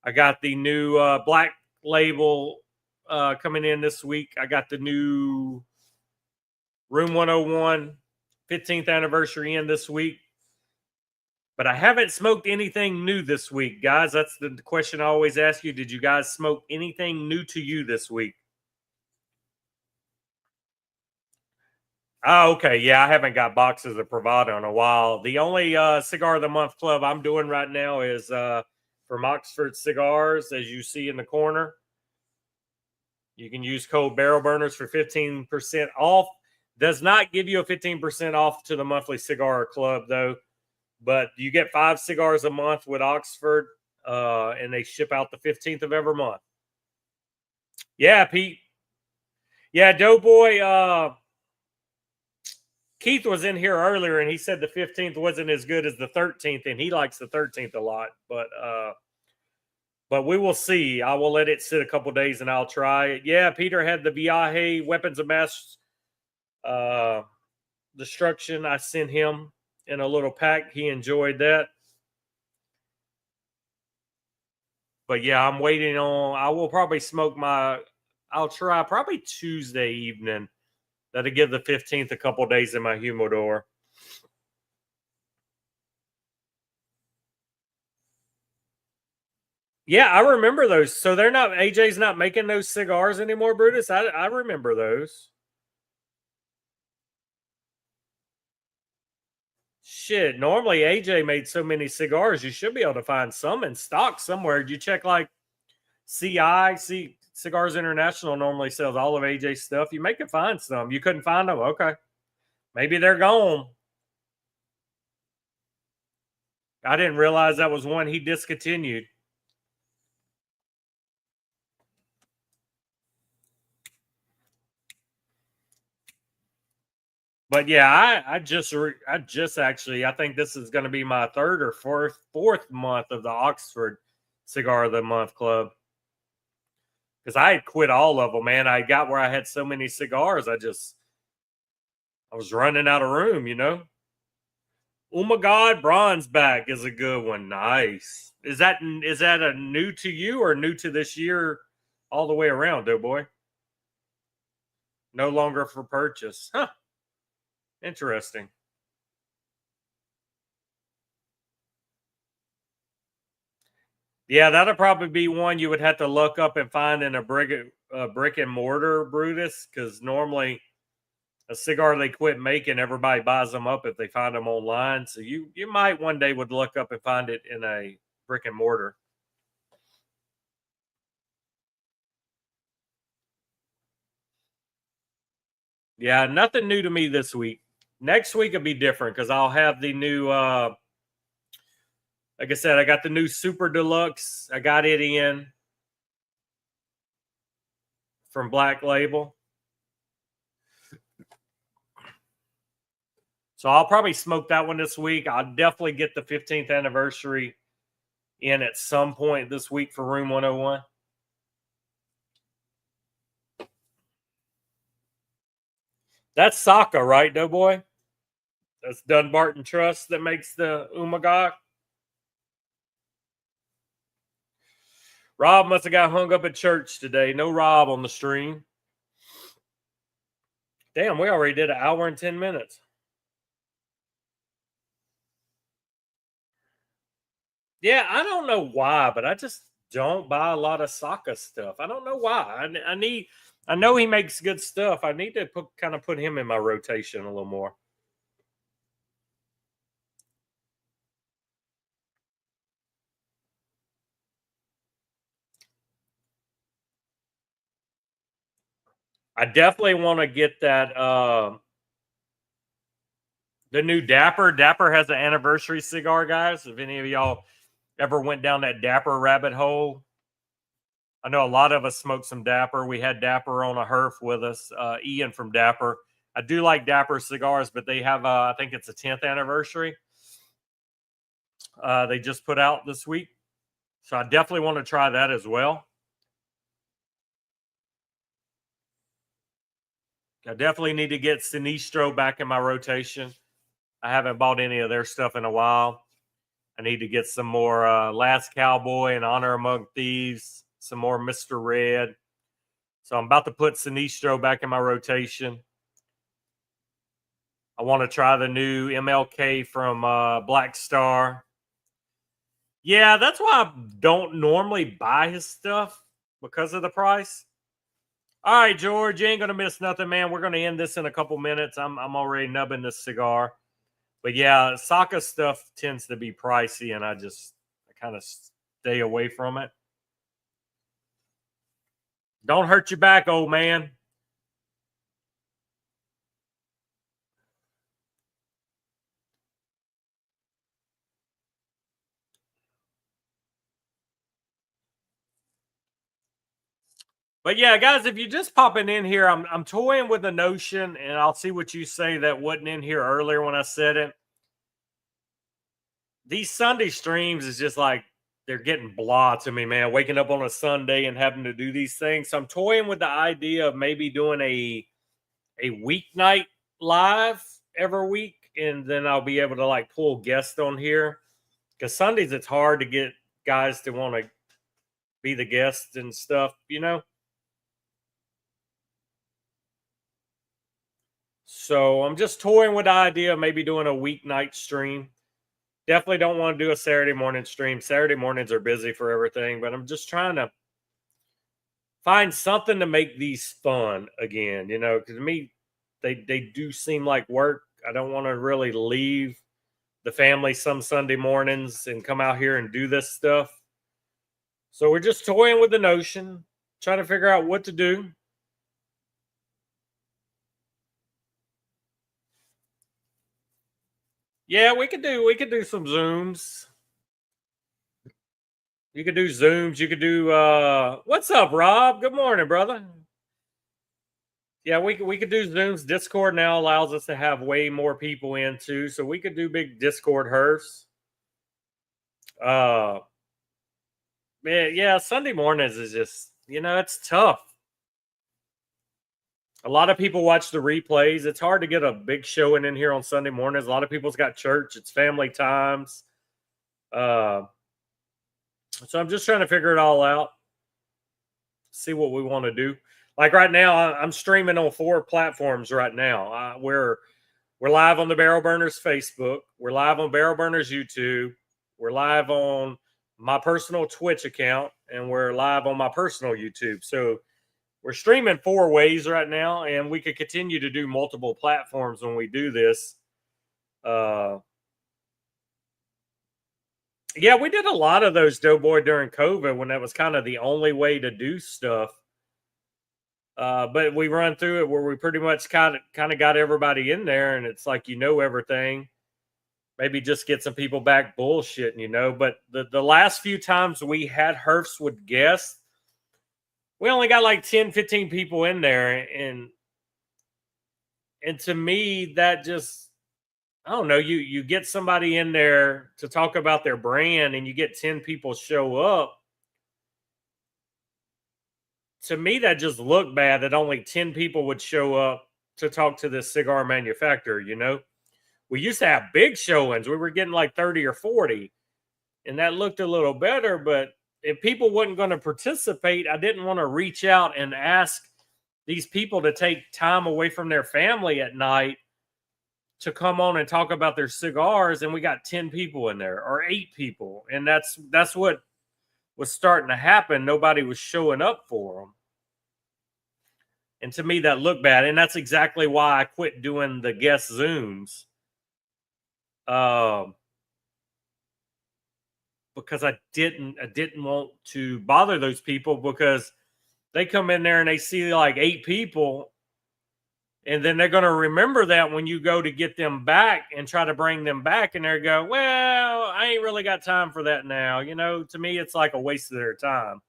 I got the new Black Label coming in this week. I got the new Room 101 15th anniversary in this week. But I haven't smoked anything new this week, guys. That's the question I always ask you. Did you guys smoke anything new to you this week? Oh, okay. Yeah, I haven't got boxes of Pravada in a while. The only Cigar of the Month club I'm doing right now is from Oxford Cigars, as you see in the corner. You can use code Barrel Burners for 15% off. Does not give you a 15% off to the monthly cigar club, though. But you get 5 cigars a month with Oxford, and they ship out the 15th of every month. Yeah, Pete. Yeah, Doughboy. Keith was in here earlier, and he said the 15th wasn't as good as the 13th, and he likes the 13th a lot. But we will see. I will let it sit a couple days, and I'll try it. Yeah, Peter had the Viaje Weapons of Mass Destruction. I sent him in a little pack. He enjoyed that. But yeah, I'm waiting on. I will probably smoke my. I'll try probably Tuesday evening. That'll give the 15th a couple days in my humidor. Yeah, I remember those. So they're not. AJ's not making those cigars anymore, Brutus. I remember those. Shit, normally AJ made so many cigars, you should be able to find some in stock somewhere. Did you check like Cigars International normally sells all of AJ's stuff. You may could find some. You couldn't find them? Okay. Maybe they're gone. I didn't realize that was one he discontinued. But yeah, I just actually, I think this is going to be my third or fourth month of the Oxford Cigar of the Month Club. Because I had quit all of them, man. I got where I had so many cigars, I was running out of room, you know. Oh my God, Bronze Back is a good one. Nice. Is that a new to you or new to this year all the way around, Doughboy? No longer for purchase. Huh. Interesting. Yeah, that'll probably be one you would have to look up and find in a brick and mortar, Brutus, because normally a cigar they quit making, everybody buys them up if they find them online. So you might one day would look up and find it in a brick and mortar. Yeah, nothing new to me this week. Next week will be different because I'll have the new like I said, I got the new Super Deluxe. I got it in from Black Label. So I'll probably smoke that one this week. I'll definitely get the 15th anniversary in at some point this week for Room 101. That's Saka, right, Doughboy? That's Dunbarton Trust that makes the Umaga. Rob must have got hung up at church today. No Rob on the stream. Damn, we already did an hour and 10 minutes. Yeah, I don't know why, but I just don't buy a lot of Saka stuff. I don't know why. I know he makes good stuff. I need to put him in my rotation a little more. I definitely want to get that the new Dapper. Dapper has an anniversary cigar, guys. If any of y'all ever went down that Dapper rabbit hole, I know a lot of us smoked some Dapper. We had Dapper on a herf with us, Ian from Dapper. I do like Dapper cigars, but they have, I think it's a 10th anniversary. They just put out this week. So I definitely want to try that as well. I definitely need to get Sinistro back in my rotation. I haven't bought any of their stuff in a while. I need to get some more Last Cowboy and Honor Among Thieves, some more Mr. Red. So I'm about to put Sinistro back in my rotation. I want to try the new MLK from Black Star. Yeah, that's why I don't normally buy his stuff because of the price. All right, George, you ain't gonna miss nothing, man. We're gonna end this in a couple minutes. I'm already nubbing this cigar, but yeah, Saka stuff tends to be pricey, and I kind of stay away from it. Don't hurt your back, old man. But yeah, guys, if you're just popping in here, I'm toying with the notion, and I'll see what you say that wasn't in here earlier when I said it. These Sunday streams is just like they're getting blah to me, man. Waking up on a Sunday and having to do these things. So I'm toying with the idea of maybe doing a weeknight live every week, and then I'll be able to like pull guests on here. Because Sundays it's hard to get guys to want to be the guests and stuff, you know. So I'm just toying with the idea of maybe doing a weeknight stream. Definitely don't want to do a Saturday morning stream. Saturday mornings are busy for everything, but I'm just trying to find something to make these fun again, you know, because to me, they do seem like work. I don't want to really leave the family some Sunday mornings and come out here and do this stuff. So we're just toying with the notion, trying to figure out what to do. Yeah, we could do some Zooms. You could do Zooms. You could do what's up, Rob? Good morning, brother. Yeah, we could do Zooms. Discord now allows us to have way more people in too, so we could do big Discord herfs. Man, yeah, Sunday mornings is just it's tough. A lot of people watch the replays. It's hard to get a big showing in here on Sunday mornings. A lot of people's got church. It's family times. So I'm just trying to figure it all out. See what we want to do. Like right now, I'm streaming on 4 platforms right now. We're live on the Barrel Burners Facebook. We're live on Barrel Burners YouTube. We're live on my personal Twitch account, and we're live on my personal YouTube. So we're streaming 4 ways right now, and we could continue to do multiple platforms when we do this. Yeah, we did a lot of those, Doughboy, during COVID when that was kind of the only way to do stuff. But we run through it where we pretty much kind of got everybody in there, and it's like everything. Maybe just get some people back bullshitting, But the last few times we had herfs with guests, we only got like 10, 15 people in there, and to me that just I don't know. You get somebody in there to talk about their brand, and you get 10 people show up. To me, that just looked bad that only 10 people would show up to talk to this cigar manufacturer, We used to have big showings. We were getting like 30 or 40, and that looked a little better, but if people wasn't going to participate, I didn't want to reach out and ask these people to take time away from their family at night to come on and talk about their cigars, and we got 10 people in there or 8 people, and that's what was starting to happen. Nobody was showing up for them, and to me that looked bad, and that's exactly why I quit doing the guest Zooms. Um, because I didn't want to bother those people, because they come in there and they see like 8 people, and then they're going to remember that when you go to get them back and try to bring them back, and they go, well, I ain't really got time for that now. To me, it's like a waste of their time.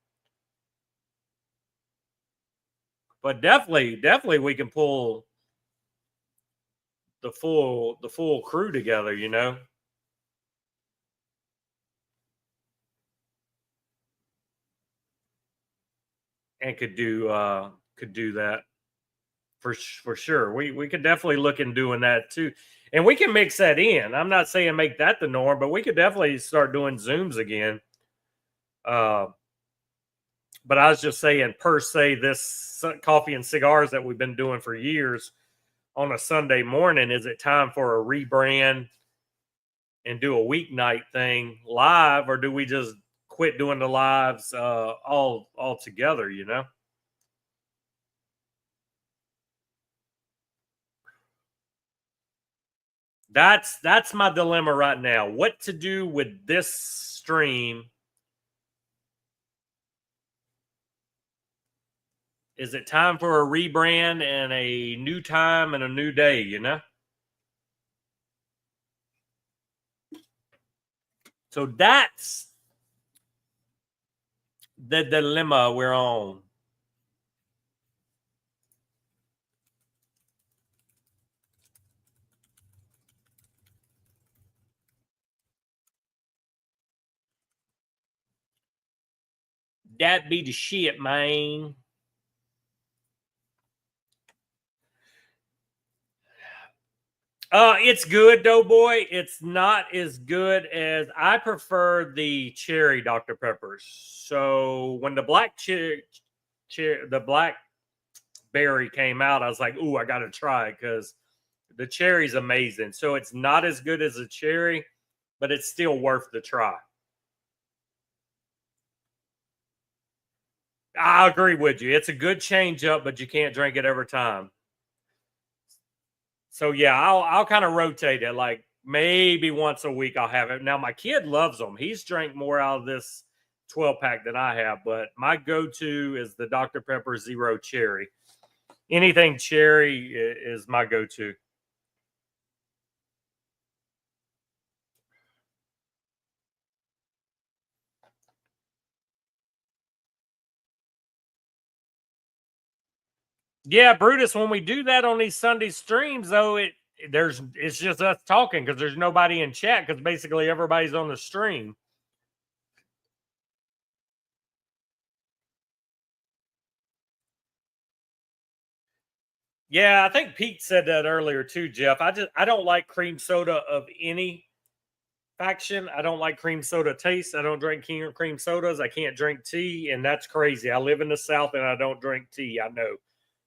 But definitely we can pull the full crew together, and could do that for sure. We could definitely look in doing that too. And we can mix that in. I'm not saying make that the norm, but we could definitely start doing Zooms again. But I was just saying, per se, this coffee and cigars that we've been doing for years on a Sunday morning, is it time for a rebrand and do a weeknight thing live, or do we just quit doing the lives all together? That's my dilemma right now. What to do with this stream? Is it time for a rebrand and a new time and a new day, So that's the dilemma we're on. That be the shit, man. It's good, Doughboy. It's not as good as I prefer the cherry Dr. Peppers. So when the the blackberry came out, I was like, "Ooh, I got to try," because the cherry's amazing. So it's not as good as a cherry, but it's still worth the try. I agree with you. It's a good change up, but you can't drink it every time. So yeah, I'll kind of rotate it. Like maybe once a week I'll have it. Now my kid loves them. He's drank more out of this 12 pack than I have, but my go-to is the Dr. Pepper Zero Cherry. Anything cherry is my go-to. Yeah, Brutus, when we do that on these Sunday streams, though, it's just us talking, because there's nobody in chat, because basically everybody's on the stream. Yeah, I think Pete said that earlier too, Jeff. I don't like cream soda of any faction. I don't like cream soda taste. I don't drink cream sodas. I can't drink tea, and that's crazy. I live in the South and I don't drink tea. I know,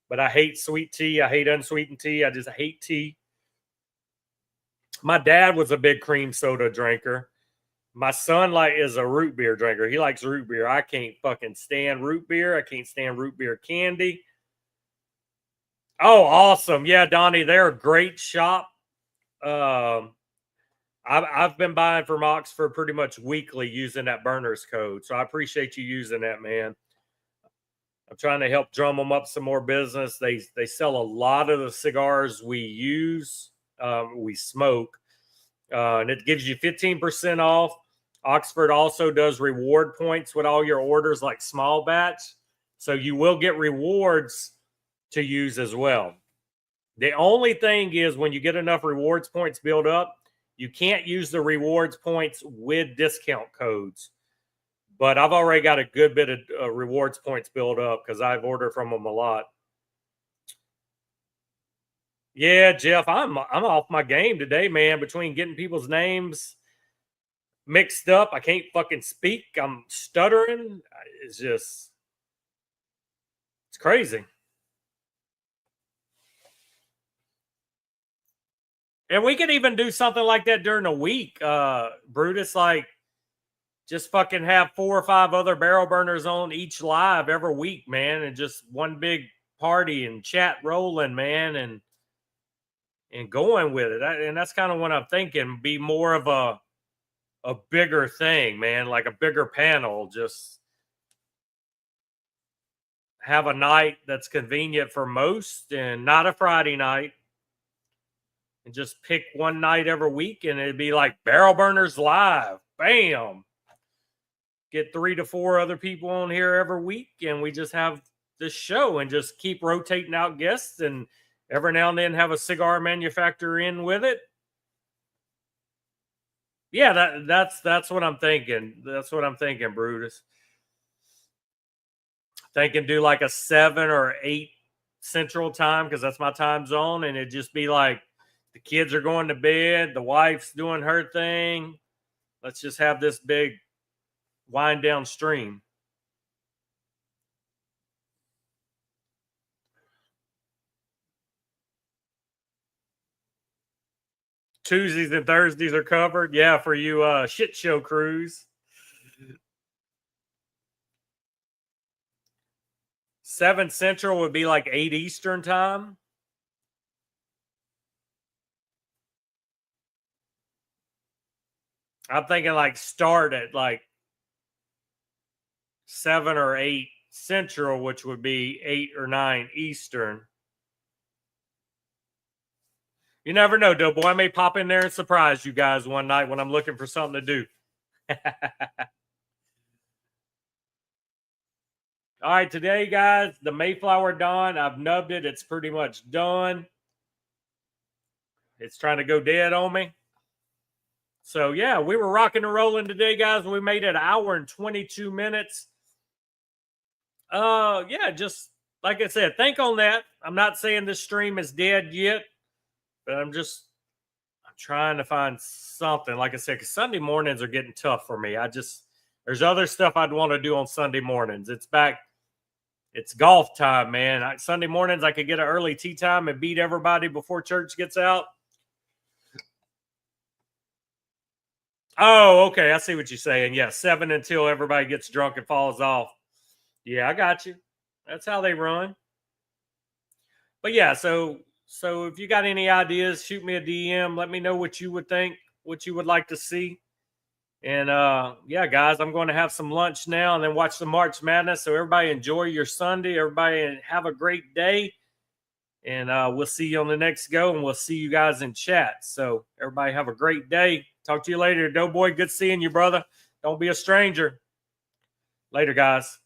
but I hate sweet tea. I hate unsweetened tea. I just hate tea. My dad was a big cream soda drinker. My son is a root beer drinker. He likes root beer. I can't fucking stand root beer. I can't stand root beer candy. Oh, awesome! Yeah, Donnie, they're a great shop. Um, I've been buying from Oxford pretty much weekly using that burners code. So I appreciate you using that, man. I'm trying to help drum them up some more business. They sell a lot of the cigars we use, we smoke, and it gives you 15% off. Oxford also does reward points with all your orders, like small batch. So you will get rewards to use as well. The only thing is, when you get enough rewards points built up, you can't use the rewards points with discount codes. But I've already got a good bit of rewards points built up, because I've ordered from them a lot. Yeah, Jeff, I'm off my game today, man. Between getting people's names mixed up. I can't fucking speak. I'm stuttering. It's crazy. And we could even do something like that during the week, Brutus. Like, just fucking have 4 or 5 other barrel burners on each live every week, man, and just one big party and chat rolling, man, and going with it. And that's kind of what I'm thinking. Be more of a bigger thing, man, like a bigger panel. Just have a night that's convenient for most, and not a Friday night. And just pick one night every week, and it'd be like Barrel Burners Live. Bam. Get 3 to 4 other people on here every week, and we just have this show and just keep rotating out guests, and every now and then have a cigar manufacturer in with it. Yeah, that's what I'm thinking. That's what I'm thinking, Brutus. Thinking do like a 7 or 8 Central Time, because that's my time zone, and it'd just be like the kids are going to bed, the wife's doing her thing. Let's just have this big wind down stream. Tuesdays and Thursdays are covered. Yeah, for you shit show crews. 7 Central would be like 8 Eastern time. I'm thinking like start at like 7 or 8 Central, which would be 8 or 9 Eastern. You never know, Doughboy. I may pop in there and surprise you guys one night when I'm looking for something to do. All right, today, guys, the Mayflower Dawn. I've nubbed it. It's pretty much done. It's trying to go dead on me. So, yeah, we were rocking and rolling today, guys. We made it an hour and 22 minutes. Yeah, just like I said, think on that. I'm not saying this stream is dead yet, but I'm trying to find something. Like I said, because Sunday mornings are getting tough for me. There's other stuff I'd want to do on Sunday mornings. It's golf time, man. Sunday mornings, I could get an early tea time and beat everybody before church gets out. Oh, okay. I see what you're saying. Yeah, 7 until everybody gets drunk and falls off. Yeah, I got you. That's how they run. But yeah, so if you got any ideas, shoot me a DM. Let me know what you would think, what you would like to see. And yeah, guys, I'm going to have some lunch now and then watch the March Madness. So everybody enjoy your Sunday. Everybody have a great day. And we'll see you on the next go. And we'll see you guys in chat. So everybody have a great day. Talk to you later. Doughboy, good seeing you, brother. Don't be a stranger. Later, guys.